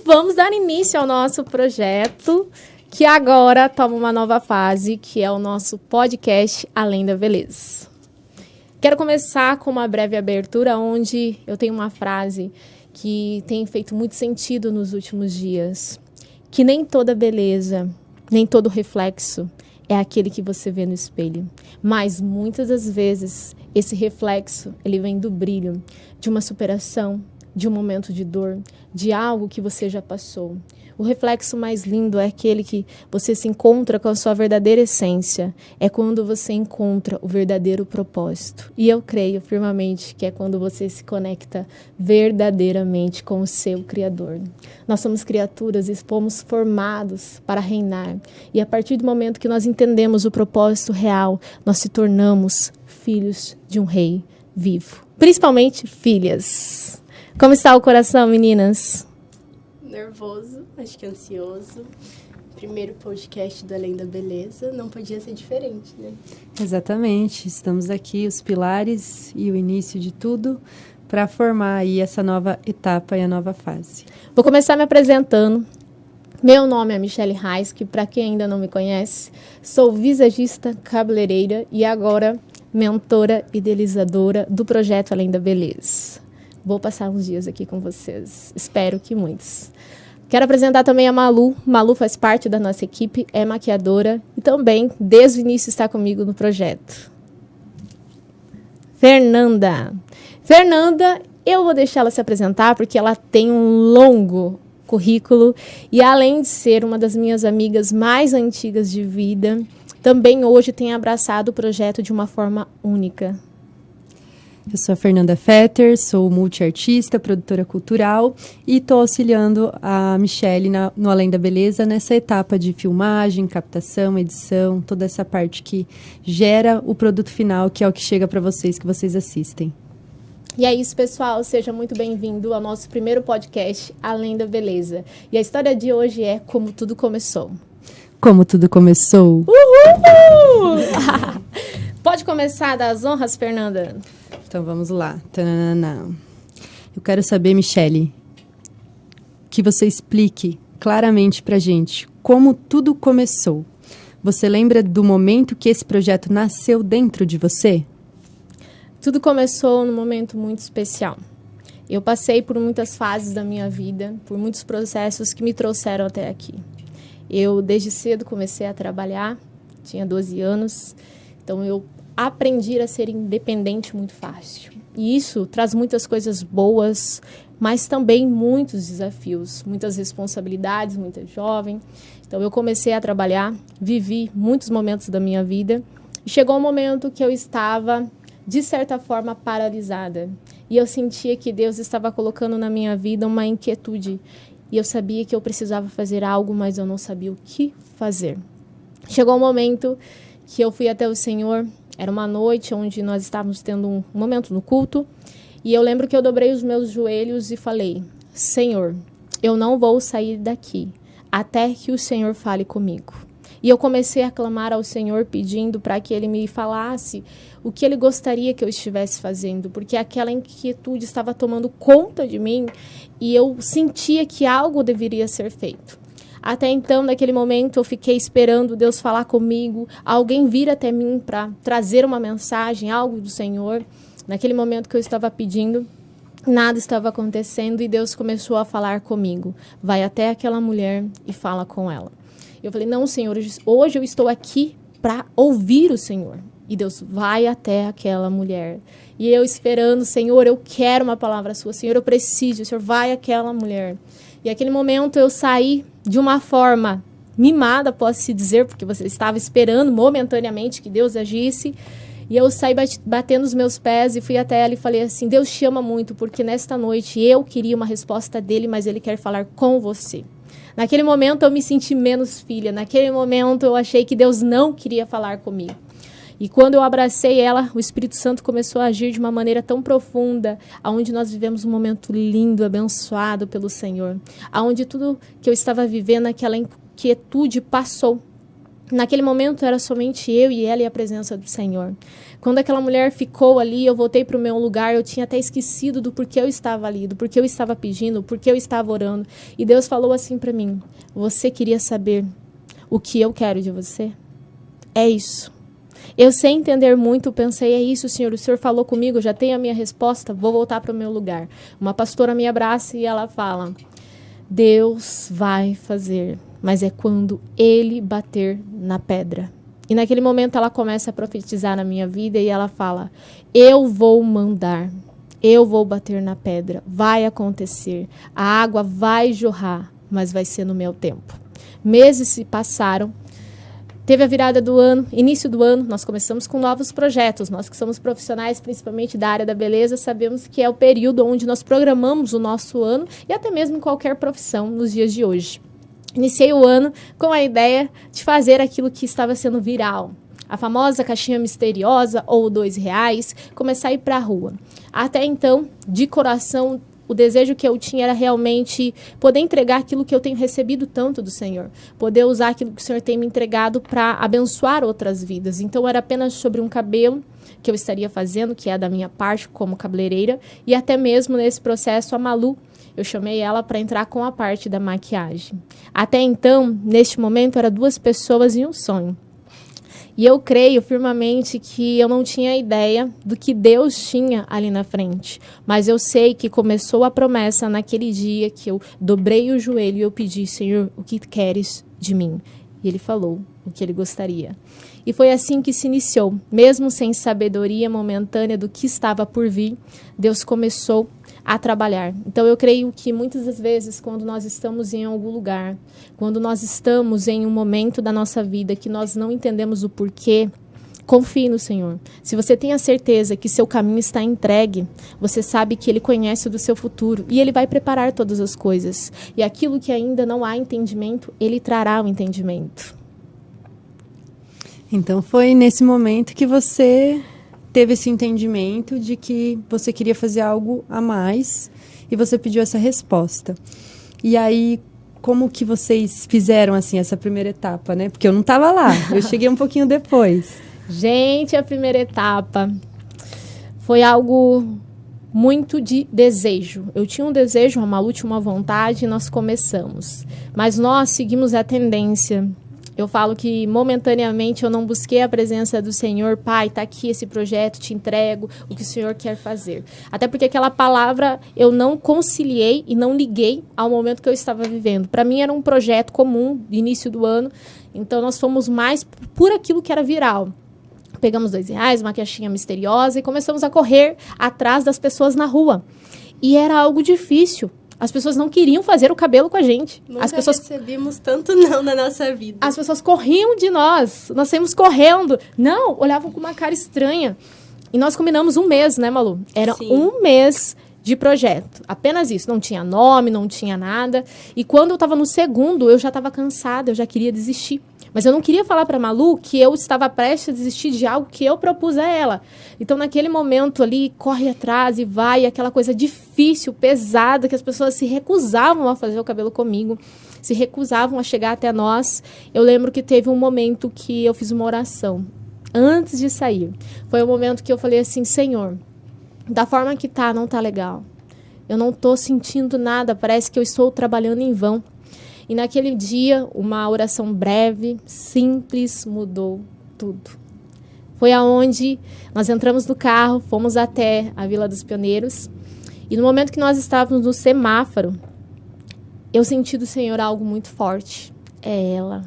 vamos dar início ao nosso projeto, que agora toma uma nova fase, que é o nosso podcast Além da Beleza. Quero começar com uma breve abertura, onde eu tenho uma frase que tem feito muito sentido nos últimos dias. Que nem toda beleza, nem todo reflexo é aquele que você vê no espelho. Mas muitas das vezes, esse reflexo, ele vem do brilho, de uma superação, de um momento de dor, de algo que você já passou. O reflexo mais lindo é aquele que você se encontra com a sua verdadeira essência. É quando você encontra o verdadeiro propósito. E eu creio firmemente que é quando você se conecta verdadeiramente com o seu Criador. Nós somos criaturas e fomos formados para reinar. E a partir do momento que nós entendemos o propósito real, nós se tornamos filhos de um rei vivo. Principalmente filhas. Como está o coração, meninas? Nervoso, acho que ansioso. Primeiro podcast do Além da Beleza, não podia ser diferente, né? Exatamente, estamos aqui, os pilares e o início de tudo, para formar aí essa nova etapa e a nova fase. Vou começar me apresentando. Meu nome é Michele Reis, que para quem ainda não me conhece, sou visagista cabeleireira e agora mentora idealizadora do projeto Além da Beleza. Vou passar uns dias aqui com vocês, espero que muitos. Quero apresentar também a Malu. Malu faz parte da nossa equipe, é maquiadora e também, desde o início, está comigo no projeto. Fernanda, eu vou deixar ela se apresentar porque ela tem um longo currículo e, além de ser uma das minhas amigas mais antigas de vida, também hoje tem abraçado o projeto de uma forma única. Eu sou a Fernanda Fetter, sou multiartista, produtora cultural e estou auxiliando a Michele no Além da Beleza nessa etapa de filmagem, captação, edição, toda essa parte que gera o produto final, que é o que chega para vocês, que vocês assistem. E é isso, pessoal. Seja muito bem-vindo ao nosso primeiro podcast, Além da Beleza. E a história de hoje é Como Tudo Começou. Como tudo começou. Uhul! Pode começar a dar as honras, Fernanda? Então, vamos lá. Tananana. Eu quero saber, Michele, que você explique claramente pra gente como tudo começou. Você lembra do momento que esse projeto nasceu dentro de você? Tudo começou num momento muito especial. Eu passei por muitas fases da minha vida, por muitos processos que me trouxeram até aqui. Eu, desde cedo, comecei a trabalhar, tinha 12 anos, então eu aprendi a ser independente muito fácil. E isso traz muitas coisas boas, mas também muitos desafios, muitas responsabilidades, muita jovem. Então eu comecei a trabalhar, vivi muitos momentos da minha vida e chegou um momento que eu estava, de certa forma, paralisada. E eu sentia que Deus estava colocando na minha vida uma inquietude. E eu sabia que eu precisava fazer algo, mas eu não sabia o que fazer. Chegou um momento que eu fui até o Senhor. Era uma noite onde nós estávamos tendo um momento no culto. E eu lembro que eu dobrei os meus joelhos e falei: Senhor, eu não vou sair daqui até que o Senhor fale comigo. E eu comecei a clamar ao Senhor pedindo para que Ele me falasse o que Ele gostaria que eu estivesse fazendo. Porque aquela inquietude estava tomando conta de mim e eu sentia que algo deveria ser feito. Até então, naquele momento, eu fiquei esperando Deus falar comigo, alguém vir até mim para trazer uma mensagem, algo do Senhor. Naquele momento que eu estava pedindo, nada estava acontecendo e Deus começou a falar comigo. Vai até aquela mulher e fala com ela. Eu falei: não, Senhor, hoje eu estou aqui para ouvir o Senhor. E Deus vai até aquela mulher. E eu esperando: Senhor, eu quero uma palavra sua. Senhor, eu preciso. O Senhor vai àquela mulher. E naquele momento eu saí de uma forma mimada, posso-se dizer, porque você estava esperando momentaneamente que Deus agisse. E eu saí batendo os meus pés e fui até ela e falei assim: Deus te ama muito, porque nesta noite eu queria uma resposta dele, mas ele quer falar com você. Naquele momento eu me senti menos filha. Naquele momento eu achei que Deus não queria falar comigo. E quando eu abracei ela, o Espírito Santo começou a agir de uma maneira tão profunda, onde nós vivemos um momento lindo, abençoado pelo Senhor, onde tudo que eu estava vivendo, aquela inquietude passou. Naquele momento era somente eu e ela e a presença do Senhor. Quando aquela mulher ficou ali, eu voltei para o meu lugar, eu tinha até esquecido do porquê eu estava ali, do porquê eu estava pedindo, do porquê eu estava orando. E Deus falou assim para mim: você queria saber o que eu quero de você? É isso. Eu, sem entender muito, pensei: é isso, Senhor, o Senhor falou comigo, já tenho a minha resposta, vou voltar para o meu lugar. Uma pastora me abraça e ela fala: Deus vai fazer, mas é quando Ele bater na pedra. E naquele momento ela começa a profetizar na minha vida e ela fala: eu vou mandar, eu vou bater na pedra, vai acontecer, a água vai jorrar, mas vai ser no meu tempo. Meses se passaram, teve a virada do ano, início do ano, nós começamos com novos projetos. Nós que somos profissionais, principalmente da área da beleza, sabemos que é o período onde nós programamos o nosso ano e até mesmo qualquer profissão nos dias de hoje. Iniciei o ano com a ideia de fazer aquilo que estava sendo viral. A famosa caixinha misteriosa ou R$2, começar a ir para a rua. Até então, de coração, o desejo que eu tinha era realmente poder entregar aquilo que eu tenho recebido tanto do Senhor. Poder usar aquilo que o Senhor tem me entregado para abençoar outras vidas. Então, era apenas sobre um cabelo que eu estaria fazendo, que é da minha parte como cabeleireira. E até mesmo nesse processo, a Malu, eu chamei ela para entrar com a parte da maquiagem. Até então, neste momento, eram 2 pessoas e um sonho. E eu creio firmemente que eu não tinha ideia do que Deus tinha ali na frente. Mas eu sei que começou a promessa naquele dia que eu dobrei o joelho e eu pedi: Senhor, o que queres de mim? E Ele falou o que Ele gostaria. E foi assim que se iniciou. Mesmo sem sabedoria momentânea do que estava por vir, Deus começou a trabalhar. Então, eu creio que muitas das vezes, quando nós estamos em algum lugar, quando nós estamos em um momento da nossa vida que nós não entendemos o porquê, confie no Senhor. Se você tem a certeza que seu caminho está entregue, você sabe que Ele conhece do seu futuro e Ele vai preparar todas as coisas. E aquilo que ainda não há entendimento, Ele trará o entendimento. Então, foi nesse momento que você teve esse entendimento de que você queria fazer algo a mais e você pediu essa resposta. E aí, como que vocês fizeram, assim, essa primeira etapa, né? Porque eu não estava lá, eu cheguei um pouquinho depois. Gente, a primeira etapa foi algo muito de desejo. Eu tinha um desejo, a Malu tinha uma vontade e nós começamos. Mas nós seguimos a tendência. Eu falo que momentaneamente eu não busquei a presença do Senhor. Pai, está aqui esse projeto, te entrego o que o Senhor quer fazer. Até porque aquela palavra eu não conciliei e não liguei ao momento que eu estava vivendo. Para mim era um projeto comum, de início do ano. Então nós fomos mais por aquilo que era viral. Pegamos R$2, uma caixinha misteriosa e começamos a correr atrás das pessoas na rua. E era algo difícil. As pessoas não queriam fazer o cabelo com a gente. Nunca recebemos tanto não na nossa vida. As pessoas corriam de nós. Nós saímos correndo. Não, olhavam com uma cara estranha. E nós combinamos 1 mês, né, Malu? Era Sim. 1 mês de projeto. Apenas isso. Não tinha nome, não tinha nada. E quando eu estava no segundo, eu já estava cansada, eu já queria desistir. Mas eu não queria falar para a Malu que eu estava prestes a desistir de algo que eu propus a ela. Então, naquele momento ali, corre atrás e vai, aquela coisa difícil, pesada, que as pessoas se recusavam a fazer o cabelo comigo, se recusavam a chegar até nós. Eu lembro que teve um momento que eu fiz uma oração antes de sair. Foi o momento que eu falei assim: Senhor, da forma que tá, não tá legal. Eu não tô sentindo nada, parece que eu estou trabalhando em vão. E naquele dia, uma oração breve, simples, mudou tudo. Foi aonde nós entramos no carro, fomos até a Vila dos Pioneiros. E no momento que nós estávamos no semáforo, eu senti do Senhor algo muito forte. É ela.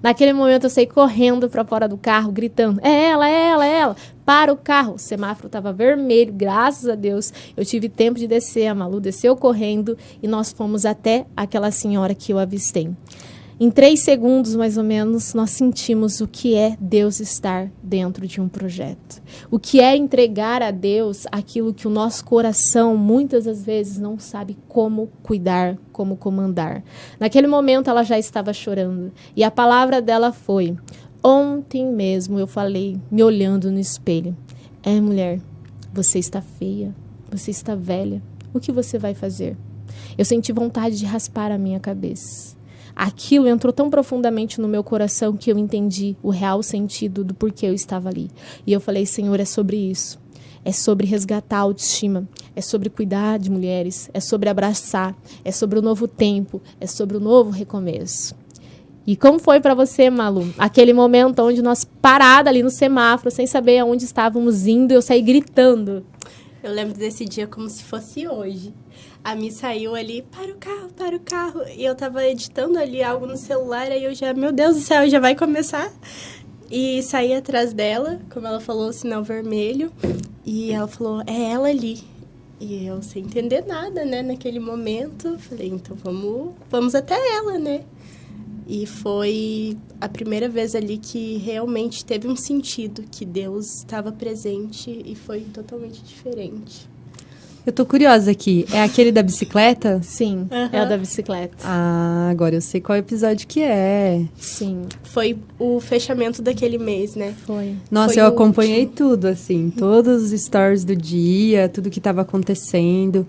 Naquele momento eu saí correndo para fora do carro, gritando: é ela, é ela, é ela. Para o carro. O semáforo estava vermelho, graças a Deus. Eu tive tempo de descer, a Malu desceu correndo e nós fomos até aquela senhora que eu avistei. Em 3 segundos, mais ou menos, nós sentimos o que é Deus estar dentro de um projeto. O que é entregar a Deus aquilo que o nosso coração, muitas das vezes, não sabe como cuidar, como comandar. Naquele momento, ela já estava chorando. E a palavra dela foi: ontem mesmo eu falei, me olhando no espelho: é, mulher, você está feia, você está velha, o que você vai fazer? Eu senti vontade de raspar a minha cabeça. aquilo entrou tão profundamente no meu coração que eu entendi o real sentido do porquê eu estava ali. E eu falei, Senhor, é sobre isso. É sobre resgatar a autoestima, é sobre cuidar de mulheres, é sobre abraçar, é sobre o novo tempo, é sobre o novo recomeço. E como foi para você, Malu? Aquele momento onde nós parada ali no semáforo, sem saber aonde estávamos indo, eu saí gritando. Eu lembro desse dia como se fosse hoje. A Mi saiu ali, para o carro. E eu tava editando ali algo no celular, aí eu já, meu Deus do céu, já vai começar. E saí atrás dela, como ela falou, o sinal vermelho. E ela falou, é ela ali. E eu sem entender nada, né, naquele momento. Falei, então vamos até ela, né? E foi a primeira vez ali que realmente teve um sentido, que Deus estava presente e foi totalmente diferente. Eu tô curiosa aqui. É aquele da bicicleta? Sim, é o da bicicleta. Ah, agora eu sei qual episódio que é. Sim. Foi o fechamento daquele mês, né? Foi. Nossa, Foi eu o acompanhei último. tudo, assim. Todos os stories do dia, tudo que estava acontecendo.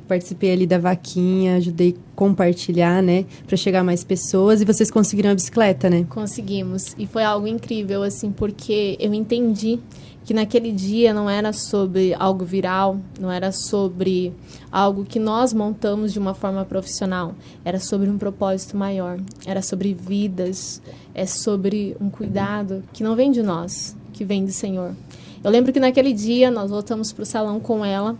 Participei ali da vaquinha, ajudei a compartilhar, né? Para chegar a mais pessoas. E vocês conseguiram a bicicleta, né? Conseguimos. E foi algo incrível, assim, porque eu entendi que naquele dia não era sobre algo viral, não era sobre algo que nós montamos de uma forma profissional. Era sobre um propósito maior. Era sobre vidas. É sobre um cuidado que não vem de nós, que vem do Senhor. Eu lembro que naquele dia nós voltamos para o salão com ela.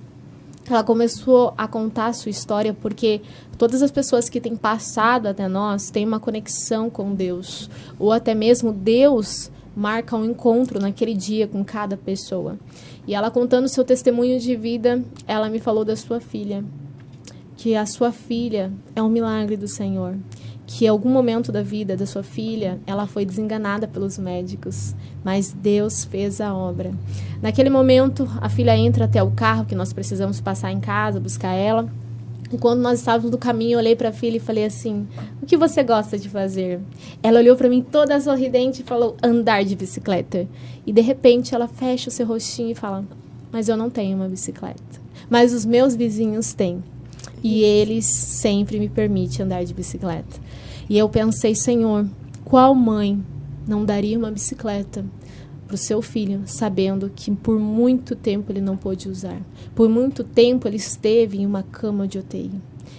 Ela começou a contar a sua história porque todas as pessoas que têm passado até nós têm uma conexão com Deus. Ou até mesmo Deus marca um encontro naquele dia com cada pessoa. E ela contando seu testemunho de vida, ela me falou da sua filha. Que a sua filha é um milagre do Senhor. Que em algum momento da vida da sua filha, ela foi desenganada pelos médicos, mas Deus fez a obra. Naquele momento, a filha entra até o carro, que nós precisamos passar em casa, buscar ela. E quando nós estávamos no caminho, eu olhei para a filha e falei assim, o que você gosta de fazer? Ela olhou para mim toda sorridente e falou, andar de bicicleta. E de repente, ela fecha o seu rostinho e fala, mas eu não tenho uma bicicleta. Mas os meus vizinhos têm. E eles sempre me permitem andar de bicicleta. E eu pensei, Senhor, qual mãe não daria uma bicicleta para o seu filho, sabendo que por muito tempo ele não pôde usar? Por muito tempo ele esteve em uma cama de UTI.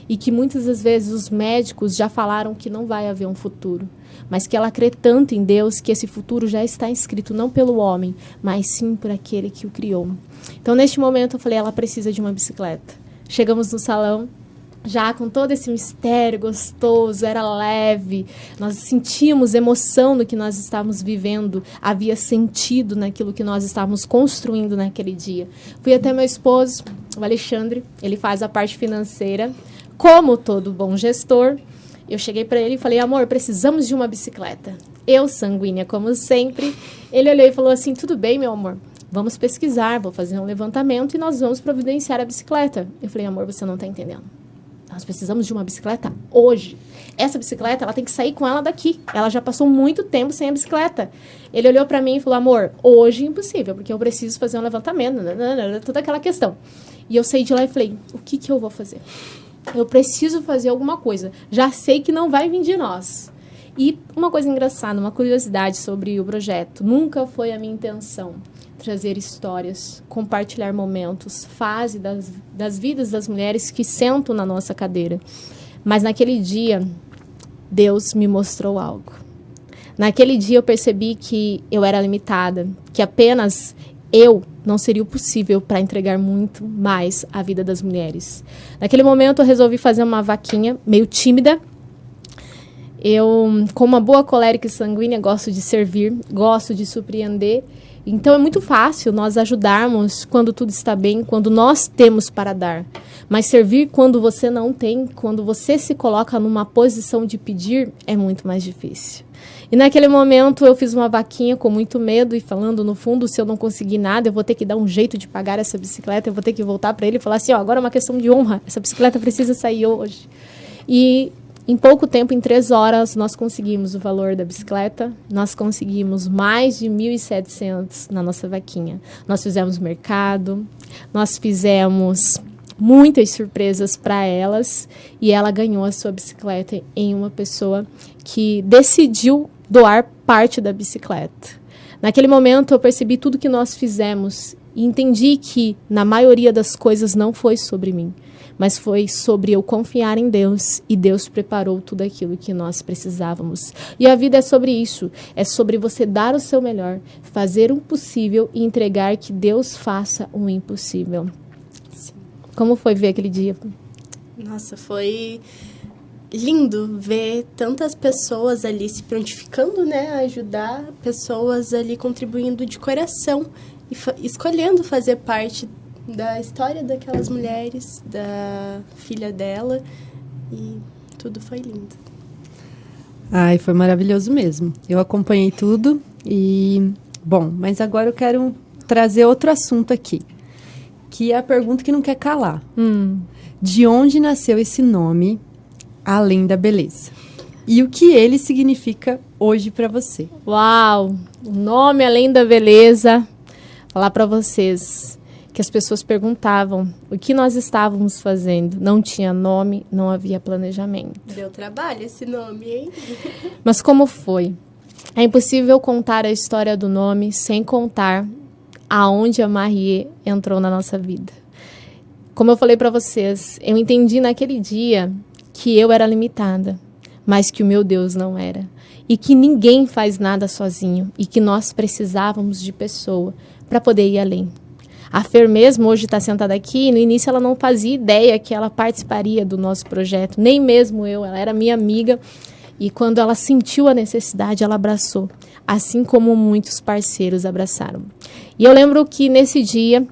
E que muitas das vezes os médicos já falaram que não vai haver um futuro. Mas que ela crê tanto em Deus que esse futuro já está escrito não pelo homem, mas sim por aquele que o criou. Então, neste momento, eu falei, ela precisa de uma bicicleta. Chegamos no salão, já com todo esse mistério gostoso, era leve, nós sentíamos emoção no que nós estávamos vivendo, havia sentido naquilo que nós estávamos construindo naquele dia. Fui até meu esposo, o Alexandre, ele faz a parte financeira, como todo bom gestor. Eu cheguei para ele e falei, amor, precisamos de uma bicicleta. Eu, sanguínea como sempre, ele olhou e falou assim, tudo bem, meu amor, vamos pesquisar, vou fazer um levantamento e nós vamos providenciar a bicicleta. Eu falei, amor, você não está entendendo. Nós precisamos de uma bicicleta hoje. Essa bicicleta, ela tem que sair com ela daqui. Ela já passou muito tempo sem a bicicleta. Ele olhou para mim e falou, amor, hoje impossível, porque eu preciso fazer um levantamento, toda aquela questão. E eu saí de lá e falei, o que eu vou fazer? Eu preciso fazer alguma coisa. Já sei que não vai vir de nós. E uma coisa engraçada, uma curiosidade sobre o projeto. Nunca foi a minha intenção trazer histórias, compartilhar momentos, fase das vidas das mulheres que sentam na nossa cadeira. Mas naquele dia, Deus me mostrou algo. Naquele dia eu percebi que eu era limitada, que apenas eu não seria o possível para entregar muito mais a vida das mulheres. Naquele momento eu resolvi fazer uma vaquinha, meio tímida. Eu, como uma boa colérica e sanguínea, gosto de servir, gosto de surpreender. Então, é muito fácil nós ajudarmos quando tudo está bem, quando nós temos para dar. Mas servir quando você não tem, quando você se coloca numa posição de pedir, é muito mais difícil. E naquele momento, eu fiz uma vaquinha com muito medo e falando, no fundo, se eu não conseguir nada, eu vou ter que dar um jeito de pagar essa bicicleta, eu vou ter que voltar para ele e falar assim, ó, agora é uma questão de honra, essa bicicleta precisa sair hoje. E em pouco tempo, em 3 horas, nós conseguimos o valor da bicicleta, nós conseguimos mais de 1.700 na nossa vaquinha. Nós fizemos mercado, nós fizemos muitas surpresas para elas e ela ganhou a sua bicicleta em uma pessoa que decidiu doar parte da bicicleta. Naquele momento eu percebi tudo que nós fizemos e entendi que na maioria das coisas não foi sobre mim, mas foi sobre eu confiar em Deus e Deus preparou tudo aquilo que nós precisávamos. E a vida é sobre isso, é sobre você dar o seu melhor, fazer o possível e entregar que Deus faça o impossível. Sim. Como foi ver aquele dia? Nossa, foi lindo ver tantas pessoas ali se prontificando, né, a ajudar, pessoas ali contribuindo de coração e escolhendo fazer parte da história daquelas mulheres, da filha dela, e tudo foi lindo. Ai, foi maravilhoso mesmo. Eu acompanhei tudo e... Bom, mas agora eu quero trazer outro assunto aqui, que é a pergunta que não quer calar. De onde nasceu esse nome, Além da Beleza? E o que ele significa hoje para você? Uau! O nome Além da Beleza. Falar para vocês que as pessoas perguntavam o que nós estávamos fazendo. Não tinha nome, não havia planejamento. Deu trabalho esse nome, hein? Mas como foi? É impossível contar a história do nome sem contar aonde a Marie entrou na nossa vida. Como eu falei para vocês, eu entendi naquele dia que eu era limitada, mas que o meu Deus não era. E que ninguém faz nada sozinho e que nós precisávamos de pessoa para poder ir além. A Fer mesmo hoje está sentada aqui, no início ela não fazia ideia que ela participaria do nosso projeto, nem mesmo eu, ela era minha amiga, e quando ela sentiu a necessidade, ela abraçou, assim como muitos parceiros abraçaram. E eu lembro que nesse dia,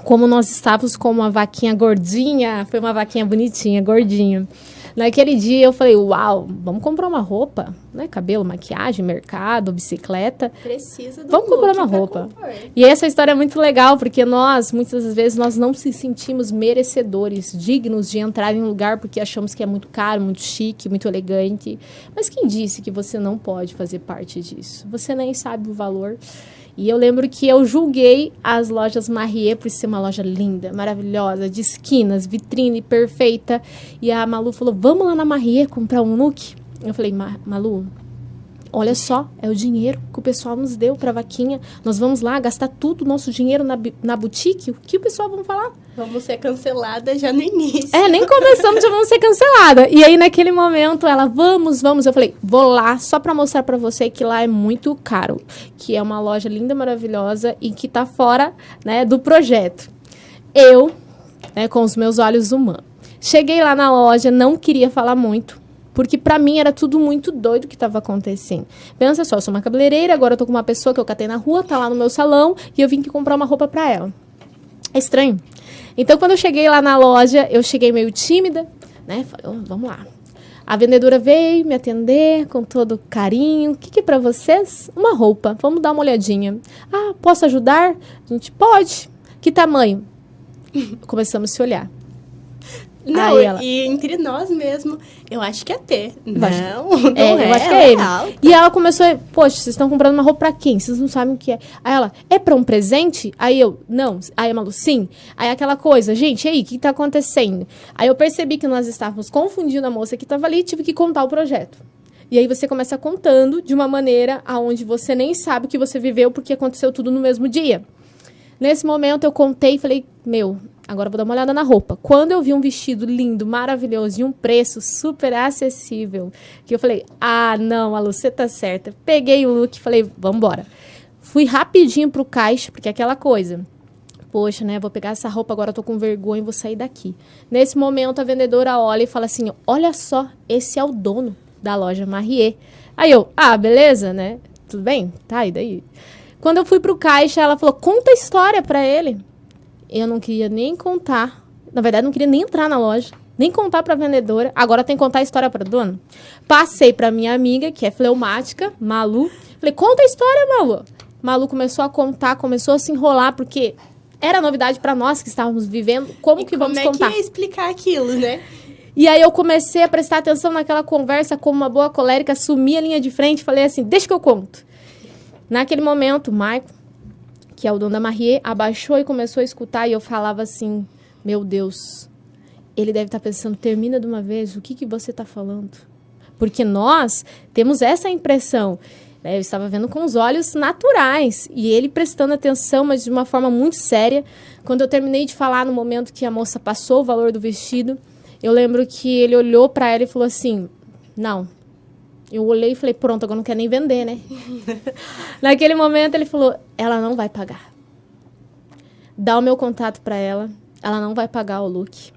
como nós estávamos com uma vaquinha gordinha, foi uma vaquinha bonitinha, gordinha. Naquele dia eu falei, uau, vamos comprar uma roupa, né? Cabelo, maquiagem, mercado, bicicleta. Precisa do Vamos comprar uma roupa. E essa história é muito legal, porque nós, muitas vezes, nós não se sentimos merecedores, dignos de entrar em um lugar porque achamos que é muito caro, muito chique, muito elegante. Mas quem disse que você não pode fazer parte disso? Você nem sabe o valor. E eu lembro que eu julguei as lojas Marie por ser uma loja linda, maravilhosa, de esquinas, vitrine perfeita. E a Malu falou, vamos lá na Marie comprar um look? Eu falei, Malu, olha só, é o dinheiro que o pessoal nos deu pra vaquinha. Nós vamos lá gastar tudo o nosso dinheiro na boutique? O que o pessoal vai falar? Vamos ser canceladas já no início. Nem começamos, já vamos ser canceladas. E aí, naquele momento, ela, vamos. Eu falei, vou lá só pra mostrar pra você que lá é muito caro. Que é uma loja linda, maravilhosa e que tá fora, né, do projeto. Eu, né, com os meus olhos humanos, cheguei lá na loja, não queria falar muito. Porque pra mim era tudo muito doido o que estava acontecendo. Pensa só, eu sou uma cabeleireira, agora eu tô com uma pessoa que eu catei na rua, tá lá no meu salão, e eu vim aqui comprar uma roupa pra ela. É estranho. Então, quando eu cheguei lá na loja, eu cheguei meio tímida, né? Falei, vamos lá. A vendedora veio me atender com todo carinho. O que é pra vocês? Uma roupa. Vamos dar uma olhadinha. Ah, posso ajudar? A gente, pode. Que tamanho? Começamos a se olhar. Não, e entre nós mesmo, eu acho que é T. Não é. Eu acho que é ele. E ela começou, poxa, vocês estão comprando uma roupa pra quem? Vocês não sabem o que é. Aí ela, é pra um presente? Aí eu, não. Aí a Malu, sim. Aí aquela coisa, gente, e aí, o que tá acontecendo? Aí eu percebi que nós estávamos confundindo a moça que tava ali e tive que contar o projeto. E aí você começa contando de uma maneira aonde você nem sabe o que você viveu porque aconteceu tudo no mesmo dia. Nesse momento eu contei e falei, agora eu vou dar uma olhada na roupa. Quando eu vi um vestido lindo, maravilhoso e um preço super acessível, que eu falei, não, Malu, você tá certa. Peguei o look e falei, vambora. Fui rapidinho pro caixa, porque é aquela coisa. Poxa, né, vou pegar essa roupa, agora eu tô com vergonha e vou sair daqui. Nesse momento a vendedora olha e fala assim, olha só, esse é o dono da loja Marie. Aí eu, beleza, né? Tudo bem? Tá, e daí? Quando eu fui pro caixa, ela falou, conta a história pra ele. Eu não queria nem contar. Na verdade, não queria nem entrar na loja. Nem contar pra vendedora. Agora tem que contar a história pra dona. Passei pra minha amiga, que é fleumática, Malu. Falei, conta a história, Malu. Malu começou a contar, começou a se enrolar, porque era novidade pra nós que estávamos vivendo. Como que vamos contar? Como é que ia explicar aquilo, né? E aí eu comecei a prestar atenção naquela conversa como uma boa colérica, assumi a linha de frente e falei assim, deixa que eu conto. Naquele momento, o Maico, que é o dono da Marie, abaixou e começou a escutar e eu falava assim, meu Deus, ele deve estar pensando, termina de uma vez, o que você está falando? Porque nós temos essa impressão. Eu estava vendo com os olhos naturais. E ele prestando atenção, mas de uma forma muito séria. Quando eu terminei de falar, no momento que a moça passou o valor do vestido, eu lembro que ele olhou para ela e falou assim, não. Eu olhei e falei, pronto, agora não quer nem vender, né? Naquele momento ele falou, ela não vai pagar. Dá o meu contato para ela não vai pagar o look.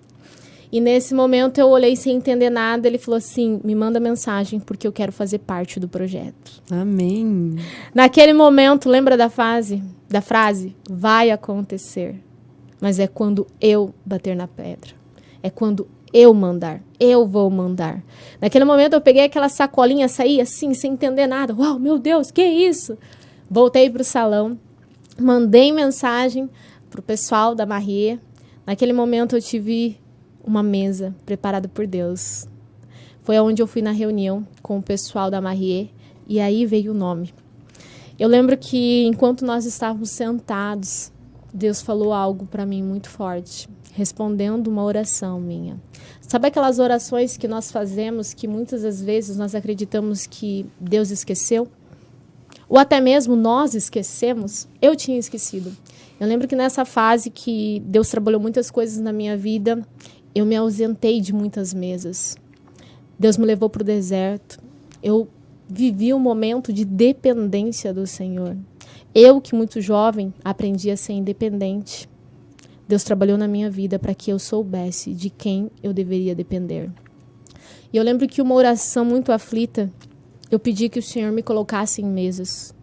E nesse momento eu olhei sem entender nada, ele falou assim, me manda mensagem porque eu quero fazer parte do projeto. Amém. Naquele momento, lembra da frase? Vai acontecer. Mas é quando eu bater na pedra. É quando eu mandar. Eu vou mandar. Naquele momento eu peguei aquela sacolinha, saí assim, sem entender nada. Uau, meu Deus, que isso? Voltei para o salão, mandei mensagem para o pessoal da Marrier. Naquele momento eu tive uma mesa preparada por Deus. Foi onde eu fui na reunião com o pessoal da Marrier e aí veio o nome. Eu lembro que enquanto nós estávamos sentados, Deus falou algo para mim muito forte, respondendo uma oração minha. Sabe aquelas orações que nós fazemos que muitas das vezes nós acreditamos que Deus esqueceu? Ou até mesmo nós esquecemos? Eu tinha esquecido. Eu lembro que nessa fase que Deus trabalhou muitas coisas na minha vida, eu me ausentei de muitas mesas. Deus me levou para o deserto. Eu vivi um momento de dependência do Senhor. Eu, que muito jovem, aprendi a ser independente. Deus trabalhou na minha vida para que eu soubesse de quem eu deveria depender. E eu lembro que uma oração muito aflita, eu pedi que o Senhor me colocasse em mesas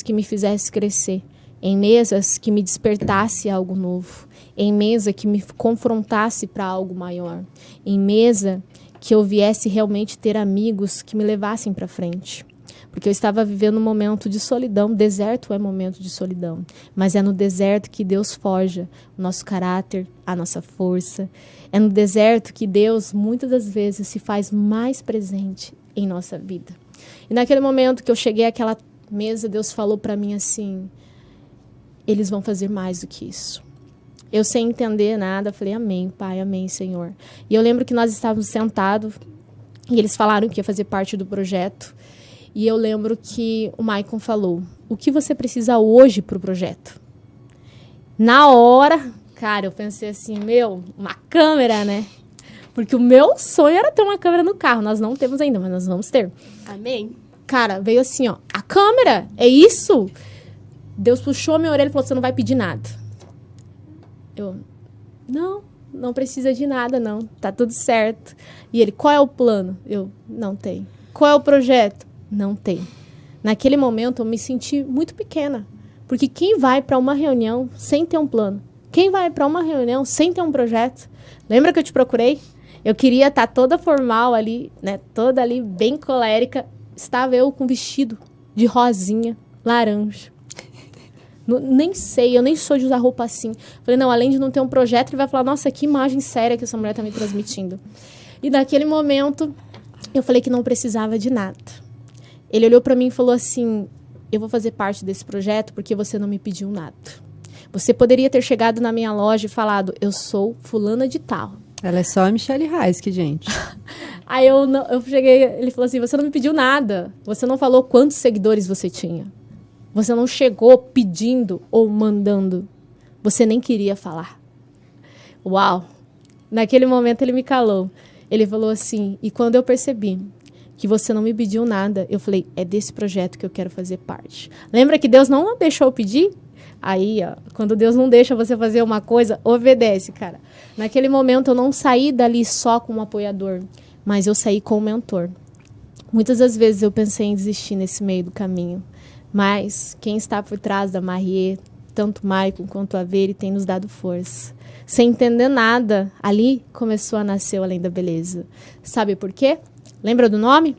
que me fizesse crescer, em mesas que me despertasse algo novo, em mesa que me confrontasse para algo maior, em mesa que eu viesse realmente ter amigos que me levassem para frente. Porque eu estava vivendo um momento de solidão. Deserto é momento de solidão, mas é no deserto que Deus forja o nosso caráter, a nossa força. É no deserto que Deus, muitas das vezes, se faz mais presente em nossa vida. E naquele momento que eu cheguei àquela mesa, Deus falou para mim assim, eles vão fazer mais do que isso. Eu sem entender nada, falei, amém, Pai, amém, Senhor. E eu lembro que nós estávamos sentados e eles falaram que ia fazer parte do projeto. E eu lembro que o Maicon falou, o que você precisa hoje para o projeto? Na hora, cara, eu pensei assim, uma câmera, né? Porque o meu sonho era ter uma câmera no carro. Nós não temos ainda, mas nós vamos ter. Amém. Cara, veio assim, ó, a câmera, é isso? Deus puxou a minha orelha e falou, você não vai pedir nada. Eu, não precisa de nada, não. Tá tudo certo. E ele, qual é o plano? Eu, não tem. Qual é o projeto? Não tem. Naquele momento, eu me senti muito pequena. Porque quem vai para uma reunião sem ter um plano? Quem vai para uma reunião sem ter um projeto? Lembra que eu te procurei? Eu queria estar toda formal ali, né? Toda ali, bem colérica. Estava eu com vestido de rosinha, laranja. Nem sei, eu nem sou de usar roupa assim. Falei, não, além de não ter um projeto, ele vai falar, nossa, que imagem séria que essa mulher está me transmitindo. E naquele momento, eu falei que não precisava de nada. Ele olhou para mim e falou assim, eu vou fazer parte desse projeto porque você não me pediu nada. Você poderia ter chegado na minha loja e falado, eu sou fulana de tal. Ela é só a Michelle Heiske, gente. Aí eu cheguei, ele falou assim, você não me pediu nada. Você não falou quantos seguidores você tinha. Você não chegou pedindo ou mandando. Você nem queria falar. Uau! Naquele momento ele me calou. Ele falou assim, e quando eu percebi que você não me pediu nada, eu falei, é desse projeto que eu quero fazer parte. Lembra que Deus não deixou eu pedir? Aí, ó, quando Deus não deixa você fazer uma coisa, obedece, cara. Naquele momento eu não saí dali só com um apoiador, mas eu saí com um mentor. Muitas das vezes eu pensei em desistir nesse meio do caminho. Mas quem está por trás da Marrier, tanto Maicon quanto a Veri, tem nos dado força. Sem entender nada, ali começou a nascer o Além da Beleza. Sabe por quê? Lembra do nome?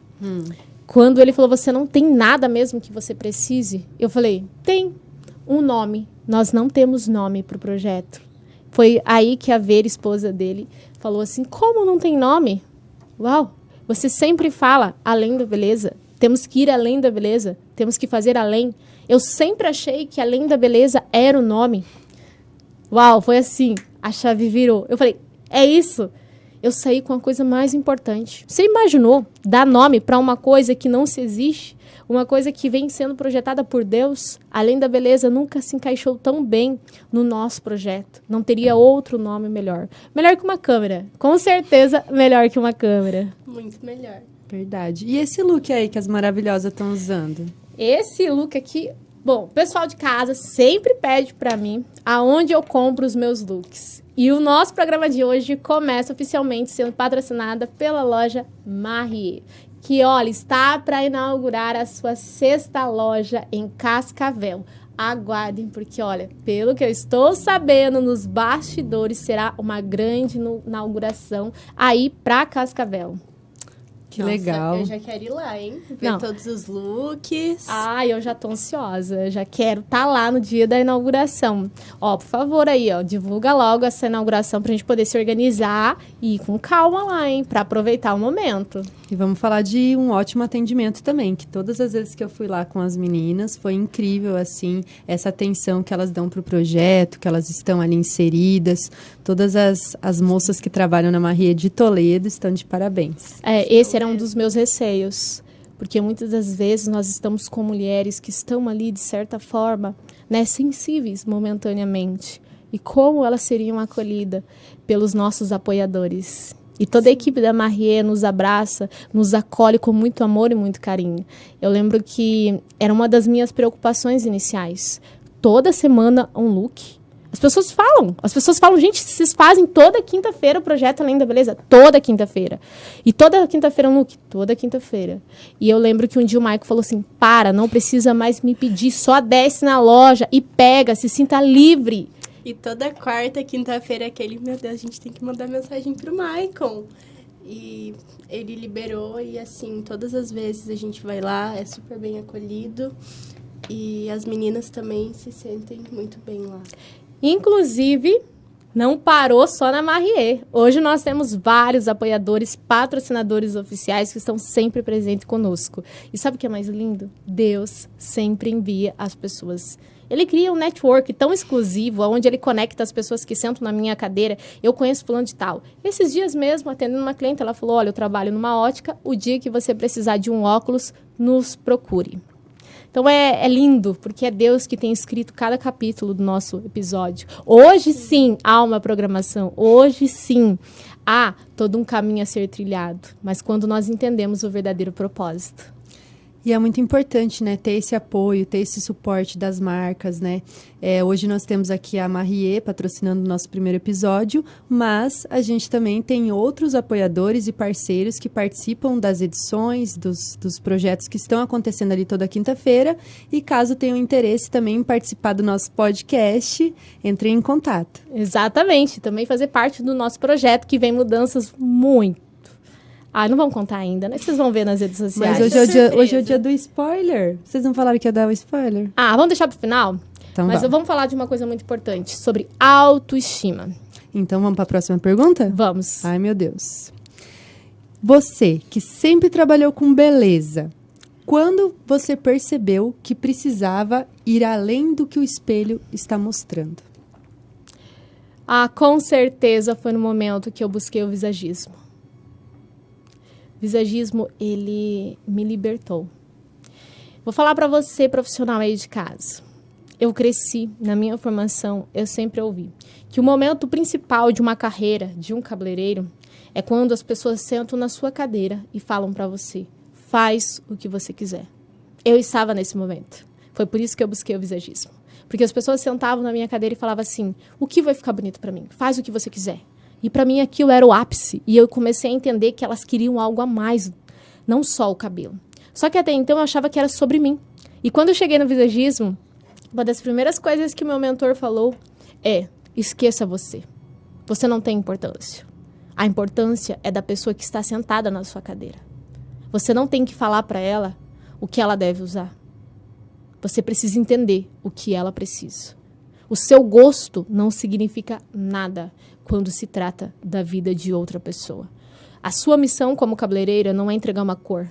Quando ele falou, você não tem nada mesmo que você precise? Eu falei, tem um nome. Nós não temos nome para o projeto. Foi aí que a Veri, esposa dele, falou assim, como não tem nome? Uau, você sempre fala Além da Beleza. Temos que ir além da beleza. Temos que fazer além. Eu sempre achei que Além da Beleza era o nome. Uau, foi assim. a chave virou. Eu falei, é isso. Eu saí com a coisa mais importante. Você imaginou dar nome para uma coisa que não se existe? Uma coisa que vem sendo projetada por Deus? Além da beleza, nunca se encaixou tão bem no nosso projeto. Não teria outro nome melhor. Melhor que uma câmera. Com certeza, melhor que uma câmera. Muito melhor. Verdade. E esse look aí que as maravilhosas estão usando? Esse look aqui... Bom, o pessoal de casa sempre pede para mim aonde eu compro os meus looks. E o nosso programa de hoje começa oficialmente sendo patrocinada pela loja Marrier, que, olha, está para inaugurar a sua 6ª loja em Cascavel. Aguardem, porque, olha, pelo que eu estou sabendo nos bastidores, será uma grande inauguração aí para Cascavel. Que legal. Eu já quero ir lá, hein? Ver Não. todos os looks. Eu já tô ansiosa. Já quero estar lá no dia da inauguração. Ó, por favor aí, ó, divulga logo essa inauguração pra gente poder se organizar e ir com calma lá, hein? Pra aproveitar o momento. E vamos falar de um ótimo atendimento também, que todas as vezes que eu fui lá com as meninas, foi incrível, assim, essa atenção que elas dão pro projeto, que elas estão ali inseridas. Todas as moças que trabalham na Marrier de Toledo estão de parabéns. Esse era um dos meus receios, porque muitas das vezes nós estamos com mulheres que estão ali, de certa forma, né, sensíveis momentaneamente. E como elas seriam acolhidas pelos nossos apoiadores. E toda a equipe da Marrier nos abraça, nos acolhe com muito amor e muito carinho. Eu lembro que era uma das minhas preocupações iniciais. Toda semana um look. As pessoas falam, gente, vocês fazem toda quinta-feira o projeto Além da Beleza? Toda quinta-feira. E toda quinta-feira um look? Toda quinta-feira. E eu lembro que um dia o Maico falou assim, não precisa mais me pedir, só desce na loja e pega, se sinta livre. E toda quarta, quinta-feira, meu Deus, a gente tem que mandar mensagem pro Maicon. E ele liberou e, assim, todas as vezes a gente vai lá, é super bem acolhido. E as meninas também se sentem muito bem lá. Inclusive, não parou só na Marrier. Hoje nós temos vários apoiadores, patrocinadores oficiais que estão sempre presentes conosco. E sabe o que é mais lindo? Deus sempre envia as pessoas. Ele cria um network tão exclusivo, onde ele conecta as pessoas que sentam na minha cadeira. Eu conheço fulano de tal. Esses dias mesmo, atendendo uma cliente, ela falou, olha, eu trabalho numa ótica, o dia que você precisar de um óculos, nos procure. Então, é lindo, porque é Deus que tem escrito cada capítulo do nosso episódio. Hoje, sim, há uma programação. Hoje, sim, há todo um caminho a ser trilhado. Mas quando nós entendemos o verdadeiro propósito. E é muito importante, né, ter esse apoio, ter esse suporte das marcas, né? Hoje nós temos aqui a Marrier patrocinando o nosso primeiro episódio, mas a gente também tem outros apoiadores e parceiros que participam das edições, dos projetos que estão acontecendo ali toda quinta-feira. E caso tenham interesse também em participar do nosso podcast, entrem em contato. Exatamente, também fazer parte do nosso projeto, que vem mudanças muito. Não vamos contar ainda, né? Vocês vão ver nas redes sociais. Mas hoje é o dia do spoiler. Vocês não falaram que ia dar o spoiler? Vamos deixar pro final? Então Mas vamos falar de uma coisa muito importante, sobre autoestima. Então vamos para a próxima pergunta? Vamos. Ai, meu Deus. Você, que sempre trabalhou com beleza, quando você percebeu que precisava ir além do que o espelho está mostrando? Com certeza foi no momento que eu busquei o visagismo. O visagismo, ele me libertou. Vou falar para você, profissional aí de casa. Eu cresci, na minha formação, eu sempre ouvi que o momento principal de uma carreira, de um cabeleireiro, é quando as pessoas sentam na sua cadeira e falam para você, faz o que você quiser. Eu estava nesse momento. Foi por isso que eu busquei o visagismo. Porque as pessoas sentavam na minha cadeira e falavam assim, o que vai ficar bonito para mim? Faz o que você quiser. E para mim aquilo era o ápice. E eu comecei a entender que elas queriam algo a mais, não só o cabelo. Só que até então eu achava que era sobre mim. E quando eu cheguei no visagismo, uma das primeiras coisas que o meu mentor falou é, esqueça você. Você não tem importância. A importância é da pessoa que está sentada na sua cadeira. Você não tem que falar para ela o que ela deve usar. Você precisa entender o que ela precisa. O seu gosto não significa nada quando se trata da vida de outra pessoa. A sua missão como cabeleireira não é entregar uma cor.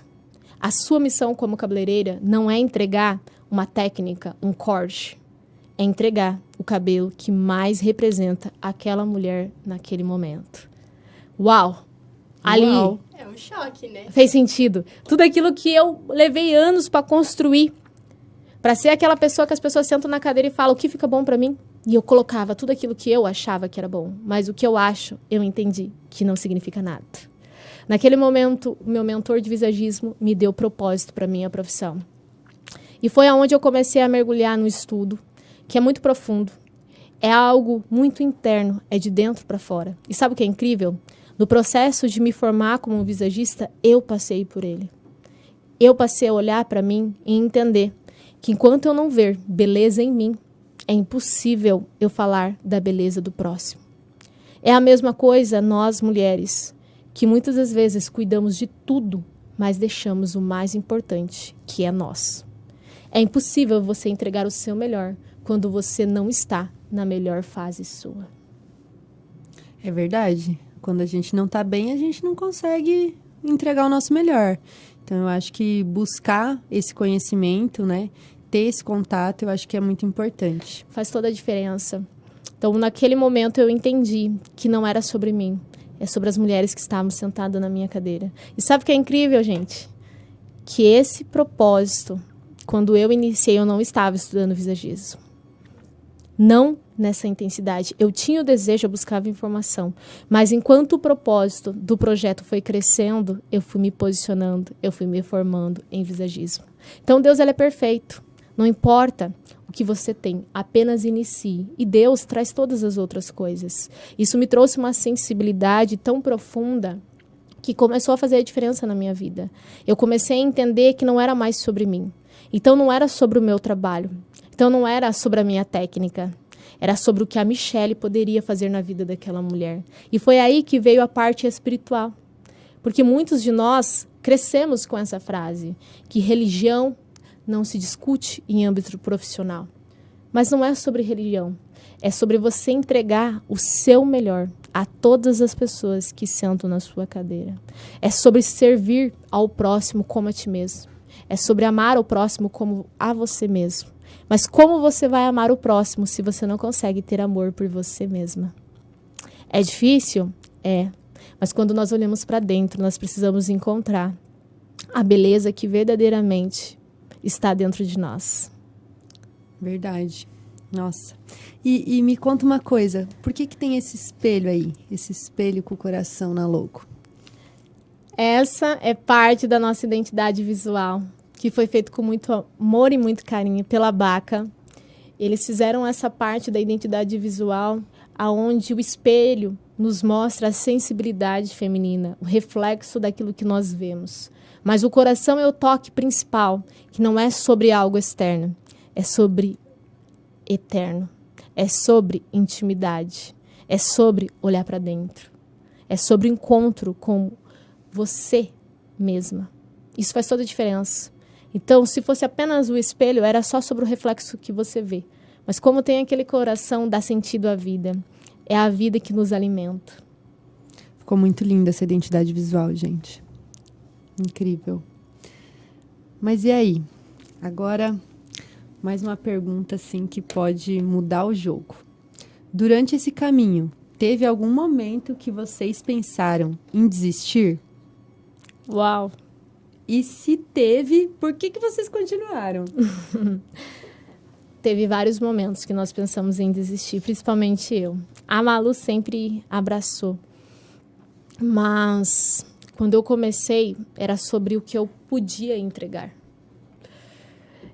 A sua missão como cabeleireira não é entregar uma técnica, um corte. é entregar o cabelo que mais representa aquela mulher naquele momento. Uau! Ali Uau. É um choque, né? fez sentido. Tudo aquilo que eu levei anos para construir, para ser aquela pessoa que as pessoas sentam na cadeira e falam o que fica bom para mim. E eu colocava tudo aquilo que eu achava que era bom, mas o que eu acho, eu entendi que não significa nada. Naquele momento, o meu mentor de visagismo me deu propósito para minha profissão. E foi aonde eu comecei a mergulhar no estudo, que é muito profundo. É algo muito interno, é de dentro para fora. E sabe o que é incrível? No processo de me formar como visagista, eu passei por ele. Eu passei a olhar para mim e entender que enquanto eu não ver beleza em mim, é impossível eu falar da beleza do próximo. É a mesma coisa nós, mulheres, que muitas das vezes cuidamos de tudo, mas deixamos o mais importante, que é nós. É impossível você entregar o seu melhor quando você não está na melhor fase sua. É verdade. Quando a gente não tá bem, a gente não consegue entregar o nosso melhor. Então, eu acho que buscar esse conhecimento, né? Ter esse contato, eu acho que é muito importante. Faz toda a diferença. Então, naquele momento, eu entendi que não era sobre mim. É sobre as mulheres que estavam sentadas na minha cadeira. E sabe o que é incrível, gente? Que esse propósito, quando eu iniciei, eu não estava estudando visagismo. Não nessa intensidade. Eu tinha o desejo, eu buscava informação. Mas enquanto o propósito do projeto foi crescendo, eu fui me posicionando, eu fui me formando em visagismo. Então, Deus, ele é perfeito. Não importa o que você tem, apenas inicie. E Deus traz todas as outras coisas. Isso me trouxe uma sensibilidade tão profunda que começou a fazer a diferença na minha vida. Eu comecei a entender que não era mais sobre mim. Então, não era sobre o meu trabalho. Então, não era sobre a minha técnica. Era sobre o que a Michele poderia fazer na vida daquela mulher. E foi aí que veio a parte espiritual. Porque muitos de nós crescemos com essa frase, que religião não se discute em âmbito profissional. Mas não é sobre religião. É sobre você entregar o seu melhor a todas as pessoas que sentam na sua cadeira. É sobre servir ao próximo como a ti mesmo. É sobre amar o próximo como a você mesmo. Mas como você vai amar o próximo se você não consegue ter amor por você mesma? É difícil? É. Mas quando nós olhamos para dentro, nós precisamos encontrar a beleza que verdadeiramente está dentro de nós. Verdade. Nossa. E me conta uma coisa. Por que tem esse espelho aí? Esse espelho com o coração na logo? Essa é parte da nossa identidade visual, que foi feito com muito amor e muito carinho pela Baca. Eles fizeram essa parte da identidade visual, aonde o espelho nos mostra a sensibilidade feminina, o reflexo daquilo que nós vemos. Mas o coração é o toque principal, que não é sobre algo externo, é sobre eterno, é sobre intimidade, é sobre olhar para dentro, é sobre encontro com você mesma. Isso faz toda a diferença. Então, se fosse apenas o espelho, era só sobre o reflexo que você vê. Mas como tem aquele coração, dá sentido à vida. É a vida que nos alimenta. Ficou muito linda essa identidade visual, gente. Incrível. Mas e aí? Agora, mais uma pergunta assim que pode mudar o jogo. Durante esse caminho, teve algum momento que vocês pensaram em desistir? Uau! E se teve, por que vocês continuaram? Teve vários momentos que nós pensamos em desistir, principalmente eu. A Malu sempre abraçou. Mas quando eu comecei, era sobre o que eu podia entregar.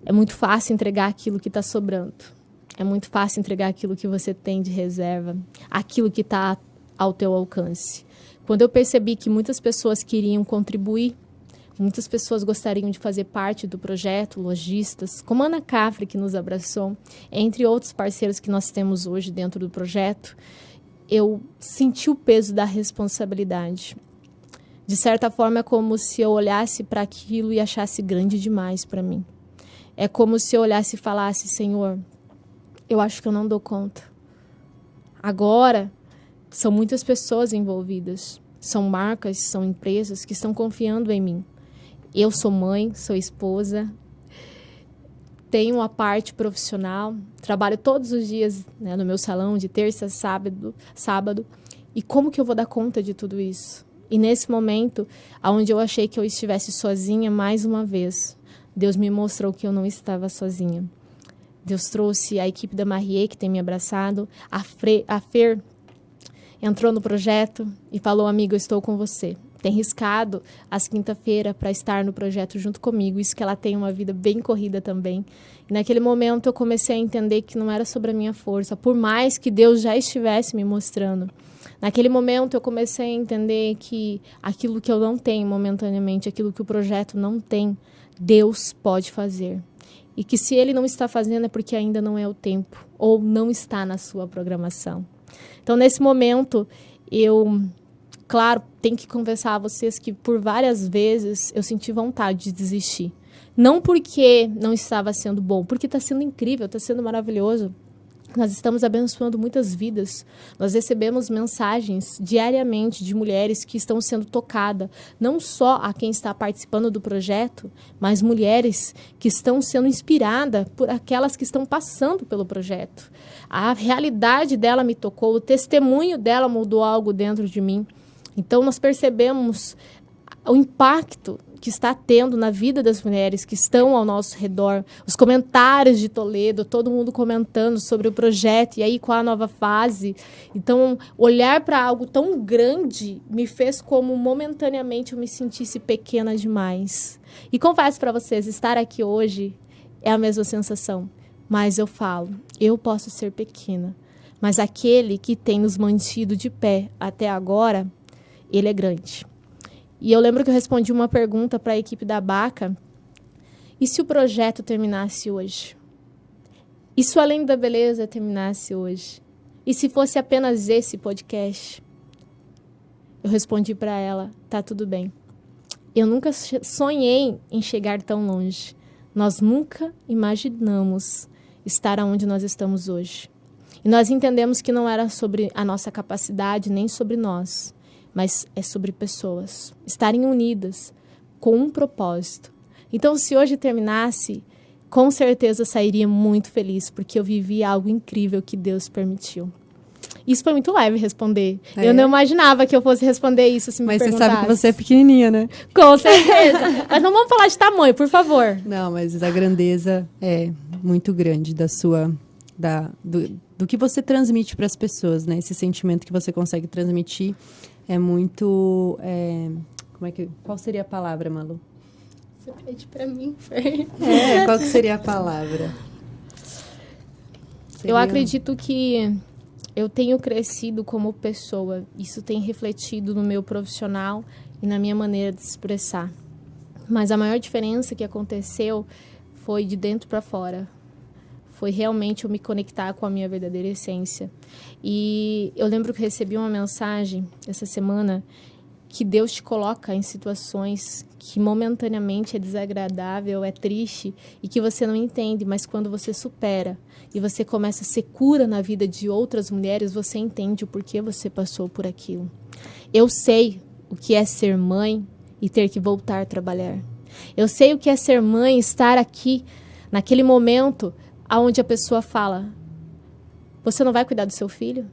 É muito fácil entregar aquilo que está sobrando. É muito fácil entregar aquilo que você tem de reserva, aquilo que está ao teu alcance. Quando eu percebi que muitas pessoas queriam contribuir, muitas pessoas gostariam de fazer parte do projeto, lojistas, como a Ana Cafre, que nos abraçou, entre outros parceiros que nós temos hoje dentro do projeto, eu senti o peso da responsabilidade. De certa forma, é como se eu olhasse para aquilo e achasse grande demais para mim. É como se eu olhasse e falasse, Senhor, eu acho que eu não dou conta. Agora, são muitas pessoas envolvidas. São marcas, são empresas que estão confiando em mim. Eu sou mãe, sou esposa. tenho a parte profissional, trabalho todos os dias, né, no meu salão, de terça a sábado. E como que eu vou dar conta de tudo isso? E nesse momento, onde eu achei que eu estivesse sozinha, mais uma vez, Deus me mostrou que eu não estava sozinha. Deus trouxe a equipe da Marie, que tem me abraçado. A Fer entrou no projeto e falou, amigo, eu estou com você. Tem riscado às quinta-feira para estar no projeto junto comigo. Isso que ela tem uma vida bem corrida também. E naquele momento eu comecei a entender que não era sobre a minha força, por mais que Deus já estivesse me mostrando. Naquele momento eu comecei a entender que aquilo que eu não tenho momentaneamente, aquilo que o projeto não tem, Deus pode fazer. E que se Ele não está fazendo é porque ainda não é o tempo, ou não está na sua programação. Então, nesse momento, eu, claro, tenho que confessar a vocês que por várias vezes eu senti vontade de desistir. Não porque não estava sendo bom, porque está sendo incrível, está sendo maravilhoso. Nós estamos abençoando muitas vidas. Nós recebemos mensagens diariamente de mulheres que estão sendo tocadas, não só a quem está participando do projeto, mas mulheres que estão sendo inspiradas por aquelas que estão passando pelo projeto. A realidade dela me tocou, o testemunho dela mudou algo dentro de mim. Então, nós percebemos o impacto que está tendo na vida das mulheres que estão ao nosso redor, os comentários de Toledo, todo mundo comentando sobre o projeto e aí qual a nova fase. Então, olhar para algo tão grande me fez como momentaneamente eu me sentisse pequena demais. E confesso para vocês, estar aqui hoje é a mesma sensação, mas eu falo, eu posso ser pequena, mas aquele que tem nos mantido de pé até agora, ele é grande. E eu lembro que eu respondi uma pergunta para a equipe da Baca. E se o projeto terminasse hoje? E se o Além da Beleza terminasse hoje? E se fosse apenas esse podcast? Eu respondi para ela, tá tudo bem. Eu nunca sonhei em chegar tão longe. Nós nunca imaginamos estar onde nós estamos hoje. E nós entendemos que não era sobre a nossa capacidade, nem sobre nós, mas é sobre pessoas estarem unidas com um propósito. Então, se hoje terminasse, com certeza eu sairia muito feliz, porque eu vivi algo incrível que Deus permitiu. Isso foi muito leve responder. Eu não imaginava que eu fosse responder isso se me perguntasse. Mas você sabe que você é pequenininha, né? Com certeza. Mas não vamos falar de tamanho, por favor. Não, mas a grandeza é muito grande do que você transmite para as pessoas, né? Esse sentimento que você consegue transmitir é muito... qual seria a palavra, Malu? Você pede para mim, Fer. Qual que seria a palavra? Eu acredito que eu tenho crescido como pessoa. Isso tem refletido no meu profissional e na minha maneira de se expressar. Mas a maior diferença que aconteceu foi de dentro para fora. Foi realmente eu me conectar com a minha verdadeira essência. E eu lembro que recebi uma mensagem essa semana que Deus te coloca em situações que momentaneamente é desagradável, é triste e que você não entende, mas quando você supera e você começa a ser cura na vida de outras mulheres, você entende o porquê você passou por aquilo. Eu sei o que é ser mãe e ter que voltar a trabalhar. Eu sei o que é ser mãe e estar aqui naquele momento onde a pessoa fala, você não vai cuidar do seu filho?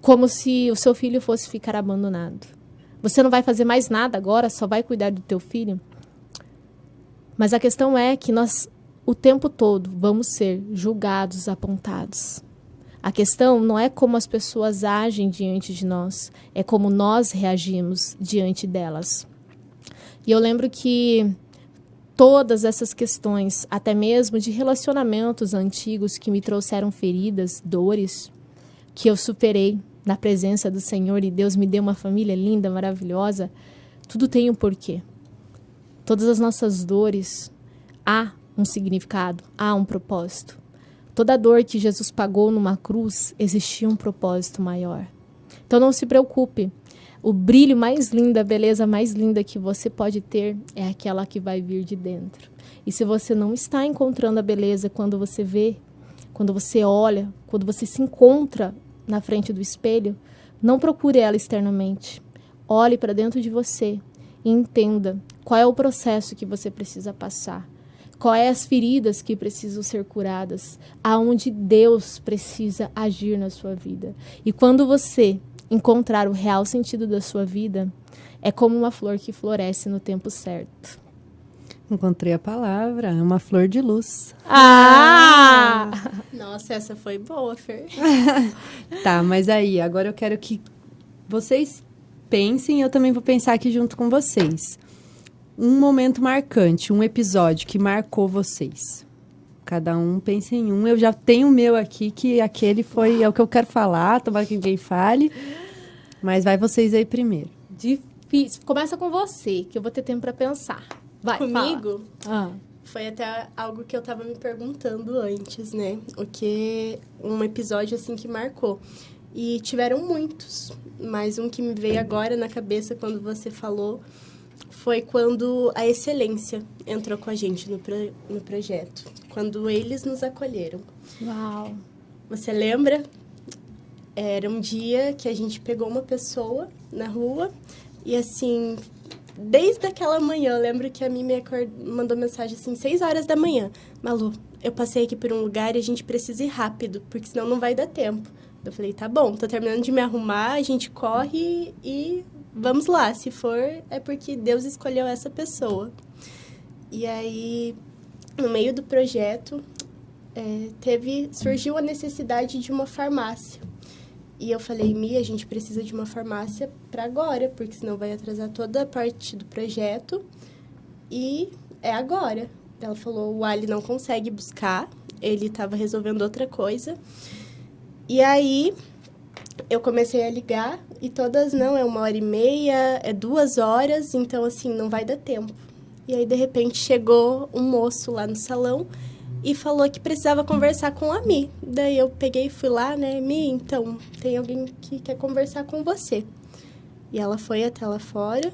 Como se o seu filho fosse ficar abandonado. Você não vai fazer mais nada agora, só vai cuidar do teu filho? Mas a questão é que nós, o tempo todo, vamos ser julgados, apontados. A questão não é como as pessoas agem diante de nós, é como nós reagimos diante delas. E eu lembro que todas essas questões, até mesmo de relacionamentos antigos que me trouxeram feridas, dores, que eu superei na presença do Senhor e Deus me deu uma família linda, maravilhosa, tudo tem um porquê. Todas as nossas dores, há um significado, há um propósito. Toda dor que Jesus pagou numa cruz, existia um propósito maior. Então não se preocupe. O brilho mais lindo, a beleza mais linda que você pode ter é aquela que vai vir de dentro. E se você não está encontrando a beleza quando você vê, quando você olha, quando você se encontra na frente do espelho, não procure ela externamente. Olhe para dentro de você e entenda qual é o processo que você precisa passar. Quais as feridas que precisam ser curadas? Aonde Deus precisa agir na sua vida? E quando você encontrar o real sentido da sua vida, é como uma flor que floresce no tempo certo. Encontrei a palavra, é uma flor de luz. Ah! Nossa, essa foi boa, Fer. Tá, mas aí, agora eu quero que vocês pensem, eu também vou pensar aqui junto com vocês. Um momento marcante, um episódio que marcou vocês. Cada um pensa em um. Eu já tenho o meu aqui, que aquele é o que eu quero falar, tomara que ninguém fale. Mas vai vocês aí primeiro. Difícil. Começa com você, que eu vou ter tempo para pensar. Vai, Comigo, fala. foi até algo que eu tava me perguntando antes, né? O que um episódio, assim, que marcou. E tiveram muitos, mas um que me veio agora na cabeça quando você falou foi quando a Excelência entrou com a gente no projeto. Quando eles nos acolheram. Uau! Você lembra? Era um dia que a gente pegou uma pessoa na rua e, assim, desde aquela manhã, eu lembro que a Mimi mandou mensagem, assim, 6 horas da manhã. Malu, eu passei aqui por um lugar e a gente precisa ir rápido, porque senão não vai dar tempo. Eu falei, tá bom, tô terminando de me arrumar, a gente corre e vamos lá. Se for, é porque Deus escolheu essa pessoa. E aí, no meio do projeto, surgiu a necessidade de uma farmácia. E eu falei, Mi, a gente precisa de uma farmácia para agora, porque senão vai atrasar toda a parte do projeto. E é agora. Ela falou, o Ali não consegue buscar, ele estava resolvendo outra coisa. E aí, eu comecei a ligar e todas, não, é 1h30, é 2 horas, então, assim, não vai dar tempo. E aí, de repente, chegou um moço lá no salão e falou que precisava conversar com a Mi. Daí eu peguei e fui lá, né, Mi, então, tem alguém que quer conversar com você. E ela foi até lá fora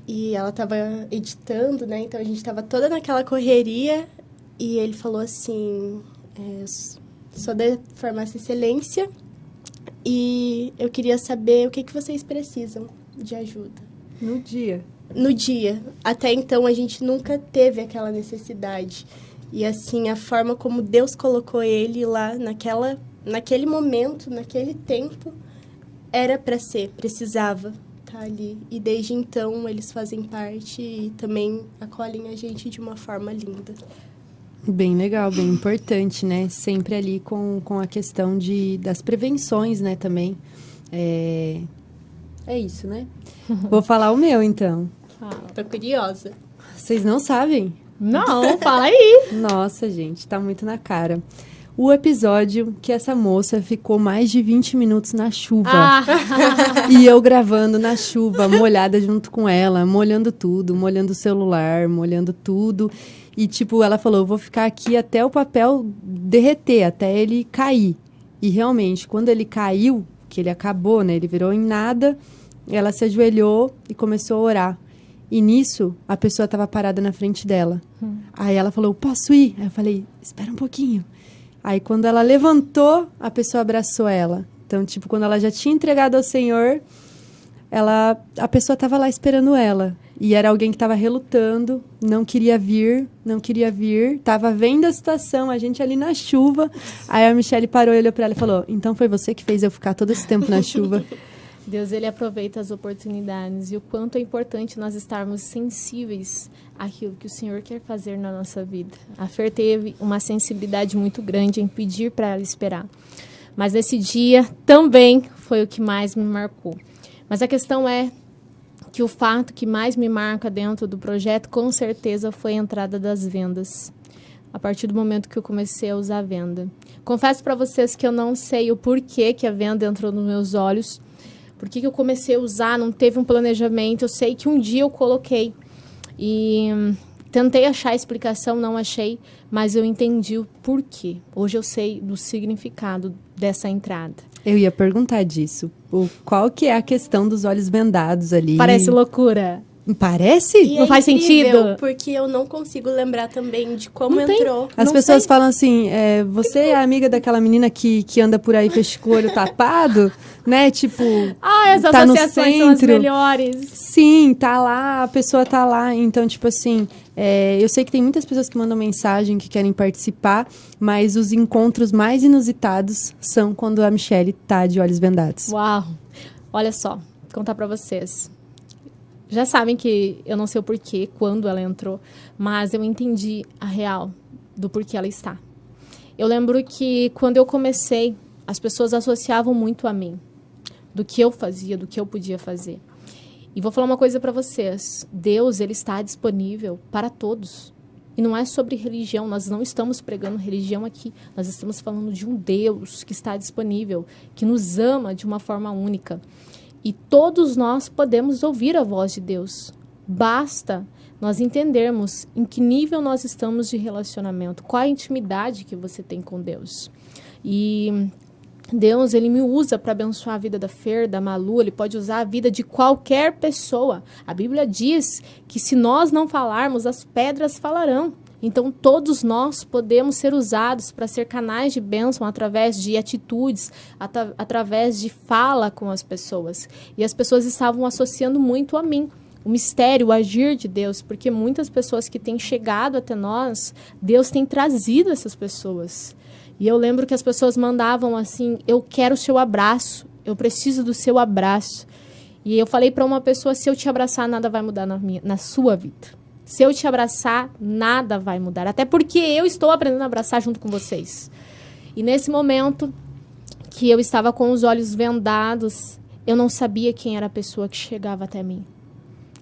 e ela estava editando, né, então a gente estava toda naquela correria e ele falou assim, sou da Farmácia Excelência e eu queria saber o que vocês precisam de ajuda. No dia. No dia. Até então, a gente nunca teve aquela necessidade. E, assim, a forma como Deus colocou ele lá naquele momento, naquele tempo, era para ser, precisava estar ali. E, desde então, eles fazem parte e também acolhem a gente de uma forma linda. Bem legal, bem importante, né? Sempre ali com a questão das prevenções, né, também. É isso, né? Vou falar o meu, então. Tô curiosa. Vocês não sabem? Não, fala aí. Nossa, gente, tá muito na cara. O episódio que essa moça ficou mais de 20 minutos na chuva. E eu gravando na chuva, molhada junto com ela, molhando tudo, molhando o celular, molhando tudo. E, tipo, ela falou, eu vou ficar aqui até o papel derreter, até ele cair. E, realmente, quando ele caiu, que ele acabou, né? Ele virou em nada, ela se ajoelhou e começou a orar. E, nisso, a pessoa estava parada na frente dela. Aí ela falou, posso ir? Aí eu falei, espera um pouquinho. Aí, quando ela levantou, a pessoa abraçou ela. Então, tipo, quando ela já tinha entregado ao Senhor, a pessoa estava lá esperando ela. E era alguém que estava relutando, não queria vir, estava vendo a situação, a gente ali na chuva. Aí a Michelle parou e olhou para ela e falou, então foi você que fez eu ficar todo esse tempo na chuva? Deus, ele aproveita as oportunidades e o quanto é importante nós estarmos sensíveis àquilo que o Senhor quer fazer na nossa vida. A Fer teve uma sensibilidade muito grande em pedir para ela esperar. Mas esse dia também foi o que mais me marcou. Mas a questão é que o fato que mais me marca dentro do projeto, com certeza, foi a entrada das vendas. A partir do momento que eu comecei a usar a venda. Confesso para vocês que eu não sei o porquê que a venda entrou nos meus olhos. Por que eu comecei a usar, não teve um planejamento. Eu sei que um dia eu coloquei e tentei achar a explicação, não achei, mas eu entendi o porquê. Hoje eu sei do significado dessa entrada. Eu ia perguntar disso. Qual que é a questão dos olhos vendados ali? Parece loucura. Parece? E Não é faz incrível, sentido? porque eu não consigo lembrar também de como Não tem. entrou. As Não pessoas sei. falam assim, você é amiga daquela menina que anda por aí com o olho tapado, né? Tipo, As tá no associações são as centro. melhores. Sim, tá lá, a pessoa tá lá. Então, tipo assim, eu sei que tem muitas pessoas que mandam mensagem, que querem participar, mas os encontros mais inusitados são quando a Michelle tá de olhos vendados. Uau! Olha só, vou contar pra vocês. Já sabem que eu não sei o porquê, quando ela entrou, mas eu entendi a real do porquê ela está. Eu lembro que quando eu comecei, as pessoas associavam muito a mim, do que eu fazia, do que eu podia fazer. E vou falar uma coisa para vocês. Deus, ele está disponível para todos. E não é sobre religião, nós não estamos pregando religião aqui. Nós estamos falando de um Deus que está disponível, que nos ama de uma forma única. E todos nós podemos ouvir a voz de Deus. Basta nós entendermos em que nível nós estamos de relacionamento, qual a intimidade que você tem com Deus. E Deus, ele me usa para abençoar a vida da Fer, da Malu, ele pode usar a vida de qualquer pessoa. A Bíblia diz que se nós não falarmos, as pedras falarão. Então, todos nós podemos ser usados para ser canais de bênção através de atitudes, através de fala com as pessoas. E as pessoas estavam associando muito a mim, o mistério, o agir de Deus, porque muitas pessoas que têm chegado até nós, Deus tem trazido essas pessoas. E eu lembro que as pessoas mandavam assim, eu quero o seu abraço, eu preciso do seu abraço. E eu falei para uma pessoa, se eu te abraçar, nada vai mudar na sua vida. Se eu te abraçar, nada vai mudar. Até porque eu estou aprendendo a abraçar junto com vocês. E nesse momento que eu estava com os olhos vendados, eu não sabia quem era a pessoa que chegava até mim.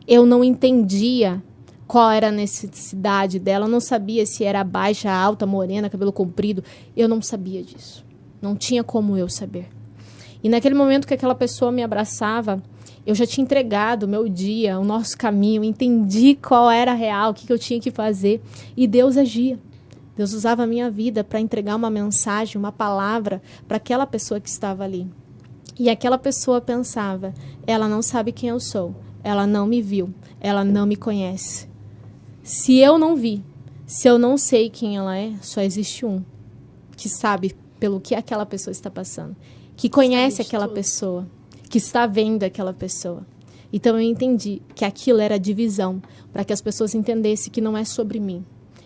Eu não entendia qual era a necessidade dela. Eu não sabia se era baixa, alta, morena, cabelo comprido. Eu não sabia disso. Não tinha como eu saber. E naquele momento que aquela pessoa me abraçava, eu já tinha entregado o meu dia, o nosso caminho, entendi qual era a real, o que eu tinha que fazer. E Deus agia. Deus usava a minha vida para entregar uma mensagem, uma palavra para aquela pessoa que estava ali. E aquela pessoa pensava, ela não sabe quem eu sou, ela não me viu, ela não me conhece. Se eu não vi, se eu não sei quem ela é, só existe um que sabe pelo que aquela pessoa está passando, que conhece aquela pessoa, que está vendo aquela pessoa. Então eu entendi que aquilo era divisão, para que as pessoas entendessem que não é sobre mim.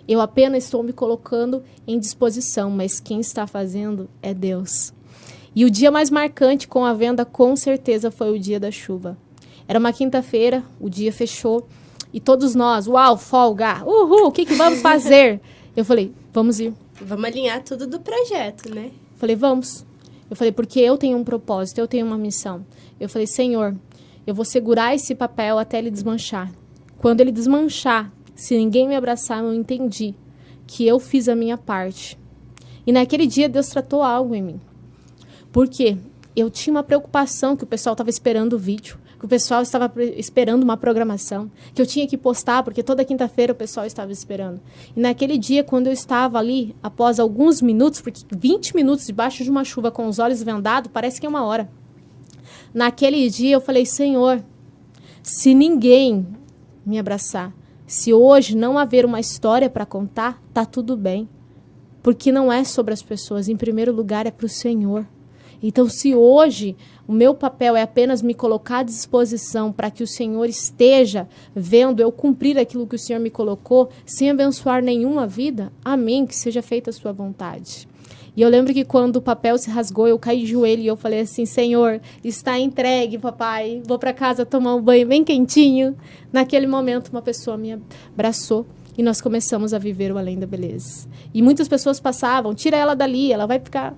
Eu apenas estou me colocando em disposição, mas quem está fazendo é Deus. E o dia mais marcante com a venda, com certeza, foi o dia da chuva. Era uma quinta-feira, o dia fechou, e todos nós, uau, folga, uhul, o que vamos fazer? Eu falei, vamos ir. Vamos alinhar tudo do projeto, né? Falei, vamos. Eu falei, porque eu tenho um propósito, eu tenho uma missão. Eu falei, Senhor, eu vou segurar esse papel até ele desmanchar. Quando ele desmanchar, se ninguém me abraçar, eu entendi que eu fiz a minha parte. E naquele dia, Deus tratou algo em mim. Por quê? Eu tinha uma preocupação que o pessoal estava esperando o vídeo, que o pessoal estava esperando uma programação, que eu tinha que postar, porque toda quinta-feira o pessoal estava esperando. E naquele dia, quando eu estava ali, após alguns minutos, porque 20 minutos debaixo de uma chuva com os olhos vendados, parece que é uma hora. Naquele dia eu falei, Senhor, se ninguém me abraçar, se hoje não haver uma história para contar, tá tudo bem. Porque não é sobre as pessoas, em primeiro lugar é para o Senhor. Então, se hoje o meu papel é apenas me colocar à disposição para que o Senhor esteja vendo eu cumprir aquilo que o Senhor me colocou, sem abençoar nenhuma vida, amém, que seja feita a sua vontade. E eu lembro que quando o papel se rasgou, eu caí de joelho e eu falei assim, Senhor, está entregue, papai, vou para casa tomar um banho bem quentinho. Naquele momento, uma pessoa me abraçou. E nós começamos a viver o Além da Beleza. E muitas pessoas passavam, tira ela dali, ela vai ficar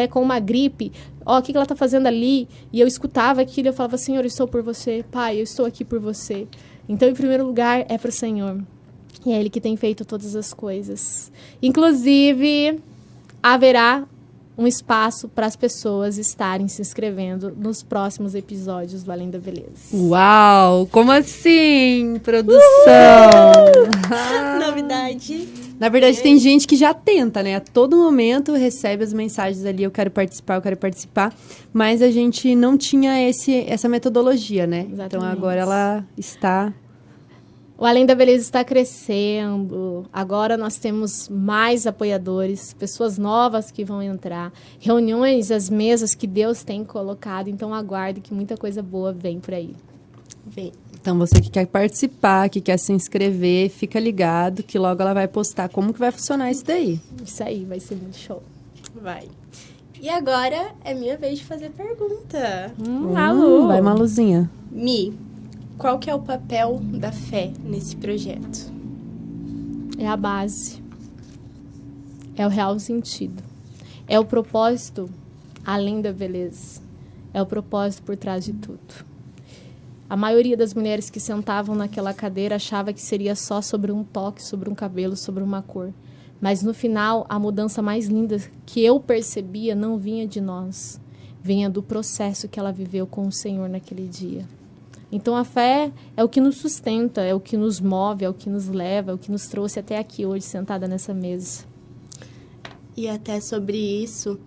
com uma gripe. O que ela está fazendo ali? E eu escutava aquilo e eu falava, Senhor, eu estou por você. Pai, eu estou aqui por você. Então, em primeiro lugar, é para o Senhor. E é Ele que tem feito todas as coisas. Inclusive, haverá um espaço para as pessoas estarem se inscrevendo nos próximos episódios do Além da Beleza. Uau! Como assim? Produção! Novidade. Na verdade, tem gente que já tenta, né? A todo momento recebe as mensagens ali, eu quero participar. Mas a gente não tinha essa metodologia, né? Exatamente. Então, agora ela está O Além da Beleza está crescendo. Agora nós temos mais apoiadores, pessoas novas que vão entrar, reuniões, as mesas que Deus tem colocado. Então aguarde que muita coisa boa vem por aí. Vem. Então, você que quer participar, que quer se inscrever, fica ligado que logo ela vai postar como que vai funcionar isso daí. Isso aí, vai ser muito show. Vai. E agora é minha vez de fazer pergunta. Alô! Vai, Maluzinha. Mi, qual que é o papel da fé nesse projeto? É a base. É o real sentido. É o propósito além da beleza. É o propósito por trás de tudo. A maioria das mulheres que sentavam naquela cadeira achava que seria só sobre um toque, sobre um cabelo, sobre uma cor. Mas no final, a mudança mais linda que eu percebia não vinha de nós. Vinha do processo que ela viveu com o Senhor naquele dia. Então a fé é o que nos sustenta, é o que nos move, é o que nos leva, é o que nos trouxe até aqui hoje, sentada nessa mesa. E até sobre isso,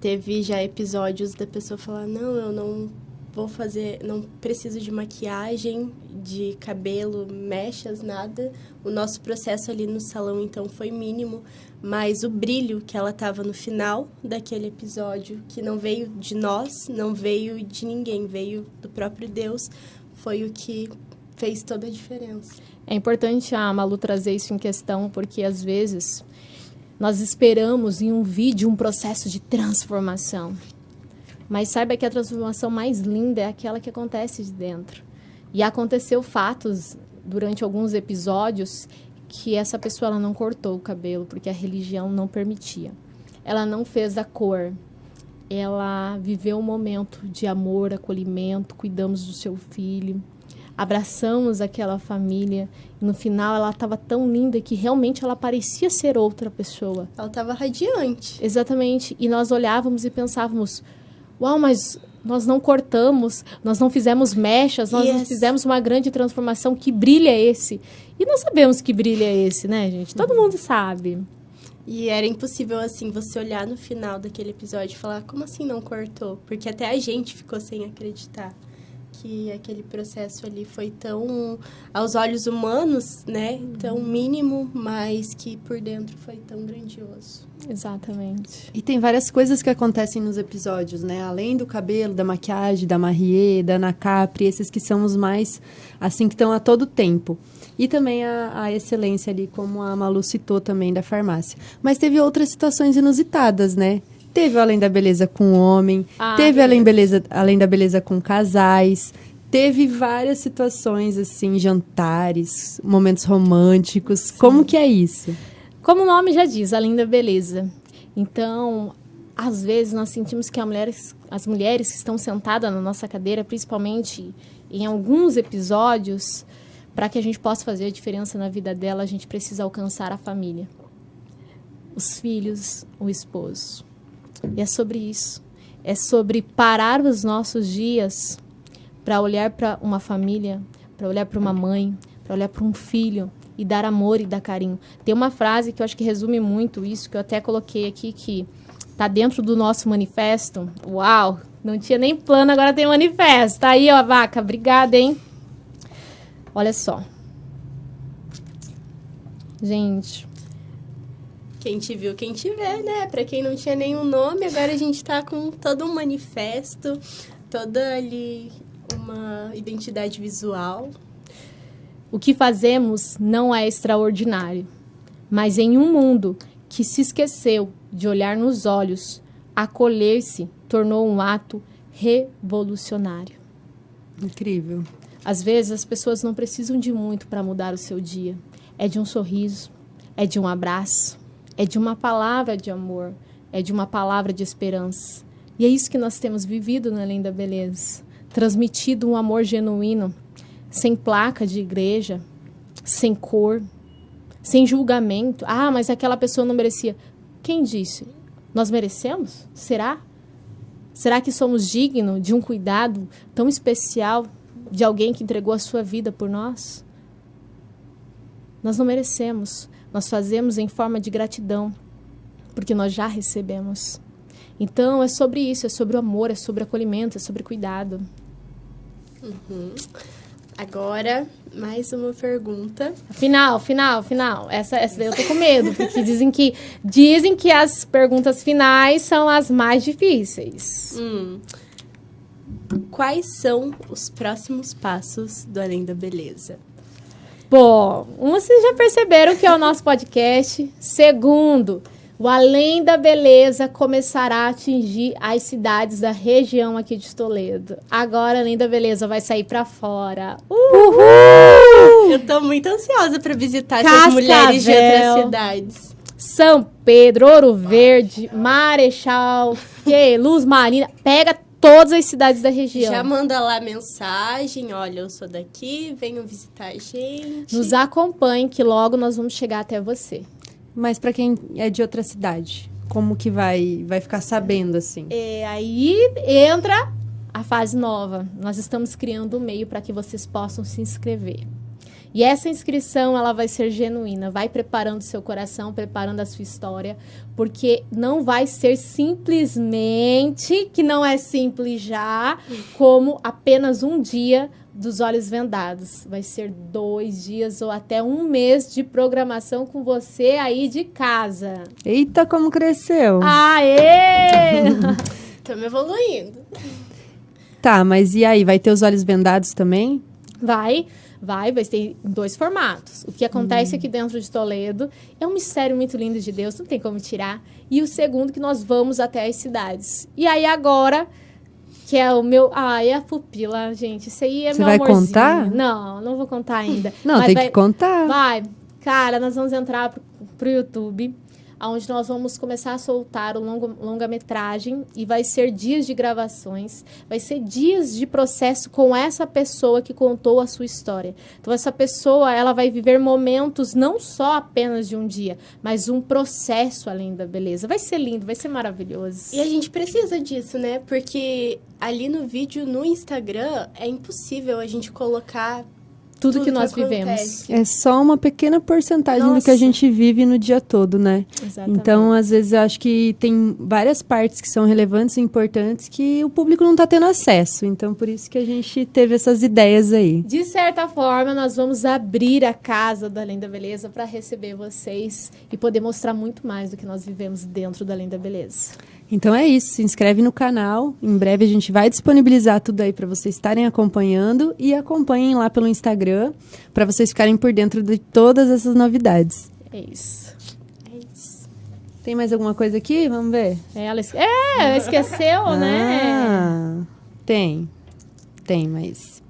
teve já episódios da pessoa falar, não, eu não vou fazer, não preciso de maquiagem, de cabelo, mechas, nada. O nosso processo ali no salão, então, foi mínimo, mas o brilho que ela tava no final daquele episódio, que não veio de nós, não veio de ninguém, veio do próprio Deus, foi o que fez toda a diferença. É importante a Malu trazer isso em questão, porque às vezes nós esperamos em um vídeo um processo de transformação. Mas saiba que a transformação mais linda é aquela que acontece de dentro. E aconteceu fatos durante alguns episódios que essa pessoa ela não cortou o cabelo porque a religião não permitia. Ela não fez a cor. Ela viveu um momento de amor, acolhimento, cuidamos do seu filho, abraçamos aquela família. E no final ela estava tão linda que realmente ela parecia ser outra pessoa. Ela estava radiante. Exatamente. E nós olhávamos e pensávamos... Uau, mas nós não cortamos, nós não fizemos mechas, nós não fizemos uma grande transformação. Que brilho é esse? E nós sabemos que brilho é esse, né, gente? Todo mundo sabe. E era impossível, assim, você olhar no final daquele episódio e falar, como assim não cortou? Porque até a gente ficou sem acreditar que aquele processo ali foi tão, aos olhos humanos, né? Tão mínimo, mas que por dentro foi tão grandioso. Exatamente. E tem várias coisas que acontecem nos episódios, né? Além do cabelo, da maquiagem, da Marie, da Ana Capri, esses que são os mais, assim, que estão a todo tempo. E também a excelência ali, como a Malu citou também, da farmácia. Mas teve outras situações inusitadas, né? Teve o Além da Beleza com homem, teve Além da Beleza com casais, teve várias situações, assim, jantares, momentos românticos. Sim. Como que é isso? Como o nome já diz, Além da Beleza. Então, às vezes, nós sentimos que as mulheres que estão sentadas na nossa cadeira, principalmente em alguns episódios, para que a gente possa fazer a diferença na vida dela, a gente precisa alcançar a família. Os filhos, o esposo. E é sobre isso. É sobre parar os nossos dias para olhar para uma família, para olhar para uma mãe, para olhar para um filho e dar amor e dar carinho. Tem uma frase que eu acho que resume muito isso, que eu até coloquei aqui, que está dentro do nosso manifesto. Uau! Não tinha nem plano, agora tem manifesto. Tá aí, ó, vaca. Obrigada, hein? Olha só. Gente... Quem te viu, quem te vê, né? Pra quem não tinha nenhum nome, agora a gente tá com todo um manifesto, toda ali uma identidade visual. O que fazemos não é extraordinário, mas em um mundo que se esqueceu de olhar nos olhos, acolher-se tornou um ato revolucionário. Incrível. Às vezes as pessoas não precisam de muito para mudar o seu dia. É de um sorriso, é de um abraço. É de uma palavra de amor, é de uma palavra de esperança. E é isso que nós temos vivido no Além da Beleza. Transmitido um amor genuíno, sem placa de igreja, sem cor, sem julgamento. Ah, mas aquela pessoa não merecia. Quem disse? Nós merecemos? Será? Será que somos dignos de um cuidado tão especial de alguém que entregou a sua vida por nós? Nós não merecemos. Nós fazemos em forma de gratidão, porque nós já recebemos. Então, é sobre isso, é sobre o amor, é sobre acolhimento, é sobre cuidado. Uhum. Agora, mais uma pergunta. Final. Essa daí eu tô com medo, porque dizem que as perguntas finais são as mais difíceis. Quais são os próximos passos do Além da Beleza? Bom, vocês já perceberam que é o nosso podcast. Segundo, o Além da Beleza começará a atingir as cidades da região aqui de Toledo. Agora, Além da Beleza vai sair para fora. Uhul! Eu tô muito ansiosa para visitar essas mulheres de outras cidades. São Pedro, Ouro Verde, Marechal, Luz Marina. Pega todas as cidades da região. Já manda lá mensagem, olha, eu sou daqui, venham visitar a gente. Nos acompanhe que logo nós vamos chegar até você. Mas para quem é de outra cidade, como que vai ficar sabendo, assim? Aí entra a fase nova. Nós estamos criando um meio para que vocês possam se inscrever. E essa inscrição, ela vai ser genuína. Vai preparando seu coração, preparando a sua história, porque não vai ser simplesmente, que não é simples já, como apenas um dia dos olhos vendados. Vai ser 2 dias ou até 1 mês de programação com você aí de casa. Eita, como cresceu! Aê! Estamos evoluindo. Tá, mas e aí? Vai ter os olhos vendados também? Vai ter 2 formatos. O que acontece aqui dentro de Toledo é um mistério muito lindo de Deus, não tem como tirar. E o segundo, que nós vamos até as cidades. E aí agora, que é o meu... é a pupila, gente. Isso aí é Você meu vai amorzinho. contar? Não vou contar ainda. Não, Mas tem que contar. Vai. Cara, nós vamos entrar pro YouTube, onde nós vamos começar a soltar o longa-metragem e vai ser dias de gravações, vai ser dias de processo com essa pessoa que contou a sua história. Então, essa pessoa, ela vai viver momentos não só apenas de um dia, mas um processo além da beleza. Vai ser lindo, vai ser maravilhoso. E a gente precisa disso, né? Porque ali no vídeo, no Instagram, é impossível a gente colocar tudo que nós acontece. vivemos. É só uma pequena porcentagem do que a Nossa. gente vive no dia todo, né? Exatamente. Então, às vezes, eu acho que tem várias partes que são relevantes e importantes que o público não está tendo acesso. Então, por isso que a gente teve essas ideias aí. De certa forma, nós vamos abrir a casa do Além da Beleza para receber vocês e poder mostrar muito mais do que nós vivemos dentro do Além da Beleza. Então é isso, se inscreve no canal. Em breve a gente vai disponibilizar tudo aí para vocês estarem acompanhando e acompanhem lá pelo Instagram para vocês ficarem por dentro de todas essas novidades. É isso. Tem mais alguma coisa aqui? Vamos ver. Ela esqueceu, né? Tem, mas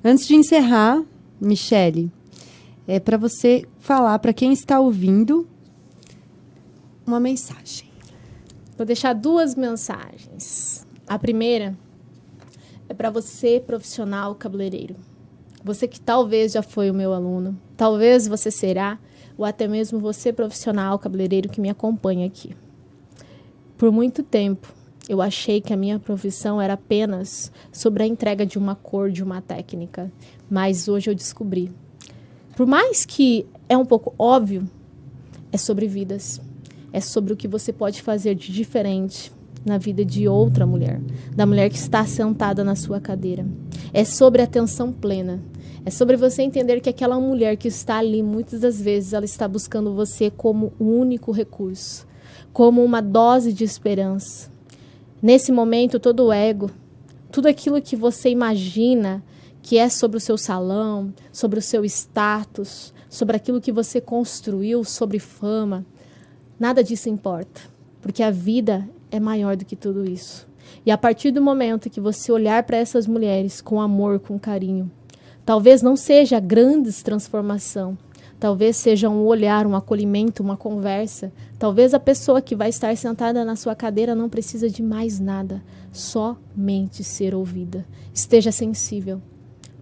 antes de encerrar, Michele, é para você falar para quem está ouvindo uma mensagem. Vou deixar 2 mensagens. A primeira é para você, profissional cabeleireiro. Você que talvez já foi o meu aluno, talvez você será, ou até mesmo você, profissional cabeleireiro que me acompanha aqui. Por muito tempo, eu achei que a minha profissão era apenas sobre a entrega de uma cor, de uma técnica. Mas hoje eu descobri. Por mais que é um pouco óbvio, é sobre vidas. É sobre o que você pode fazer de diferente na vida de outra mulher, da mulher que está sentada na sua cadeira. É sobre atenção plena. É sobre você entender que aquela mulher que está ali, muitas das vezes, ela está buscando você como o único recurso, como uma dose de esperança. Nesse momento, todo o ego, tudo aquilo que você imagina que é sobre o seu salão, sobre o seu status, sobre aquilo que você construiu, sobre fama, nada disso importa, porque a vida é maior do que tudo isso. E a partir do momento que você olhar para essas mulheres com amor, com carinho, talvez não seja grandes transformação, talvez seja um olhar, um acolhimento, uma conversa. Talvez a pessoa que vai estar sentada na sua cadeira não precisa de mais nada, somente ser ouvida. Esteja sensível.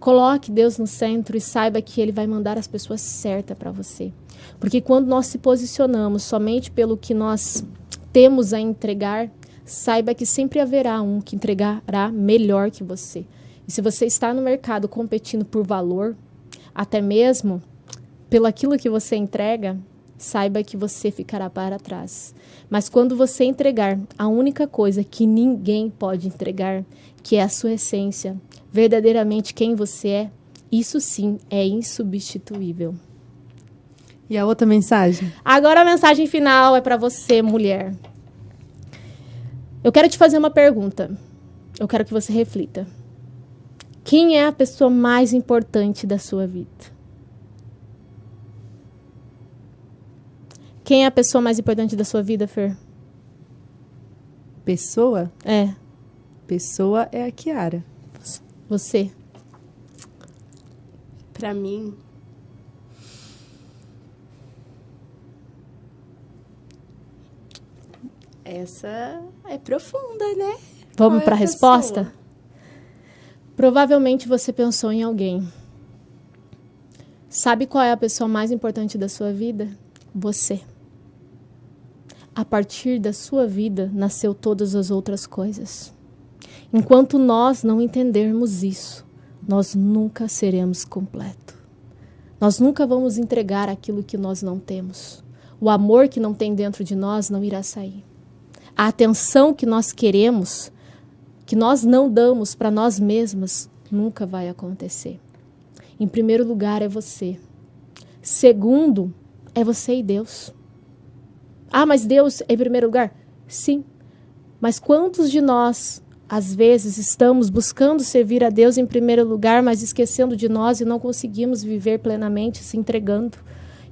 Coloque Deus no centro e saiba que Ele vai mandar as pessoas certas para você. Porque quando nós se posicionamos somente pelo que nós temos a entregar, saiba que sempre haverá um que entregará melhor que você. E se você está no mercado competindo por valor, até mesmo pelo aquilo que você entrega, saiba que você ficará para trás. Mas quando você entregar a única coisa que ninguém pode entregar, que é a sua essência, verdadeiramente quem você é, Isso sim é insubstituível. E a outra mensagem? Agora a mensagem final é para você, mulher. Eu quero te fazer uma pergunta. Eu quero que você reflita. Quem é a pessoa mais importante da sua vida? Quem é a pessoa mais importante da sua vida, Fer? Pessoa? É. Pessoa é a Kiara. Você. Pra mim, essa é profunda, né? Vamos Qual é para a pessoa? resposta? Provavelmente você pensou em alguém. Sabe qual é a pessoa mais importante da sua vida? Você. A partir da sua vida nasceu todas as outras coisas. Enquanto nós não entendermos isso, nós nunca seremos completos. Nós nunca vamos entregar aquilo que nós não temos. O amor que não tem dentro de nós não irá sair. A atenção que nós queremos, que nós não damos para nós mesmas, nunca vai acontecer. Em primeiro lugar é você. Segundo, é você e Deus. Ah, mas Deus é em primeiro lugar? Sim. Mas quantos de nós, às vezes, estamos buscando servir a Deus em primeiro lugar, mas esquecendo de nós e não conseguimos viver plenamente, se entregando?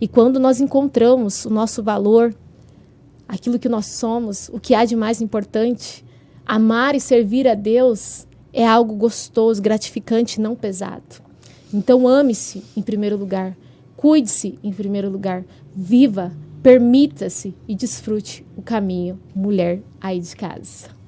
E quando nós encontramos o nosso valor, aquilo que nós somos, o que há de mais importante, amar e servir a Deus é algo gostoso, gratificante, não pesado. Então ame-se em primeiro lugar, cuide-se em primeiro lugar, viva, permita-se e desfrute o caminho, mulher aí de casa.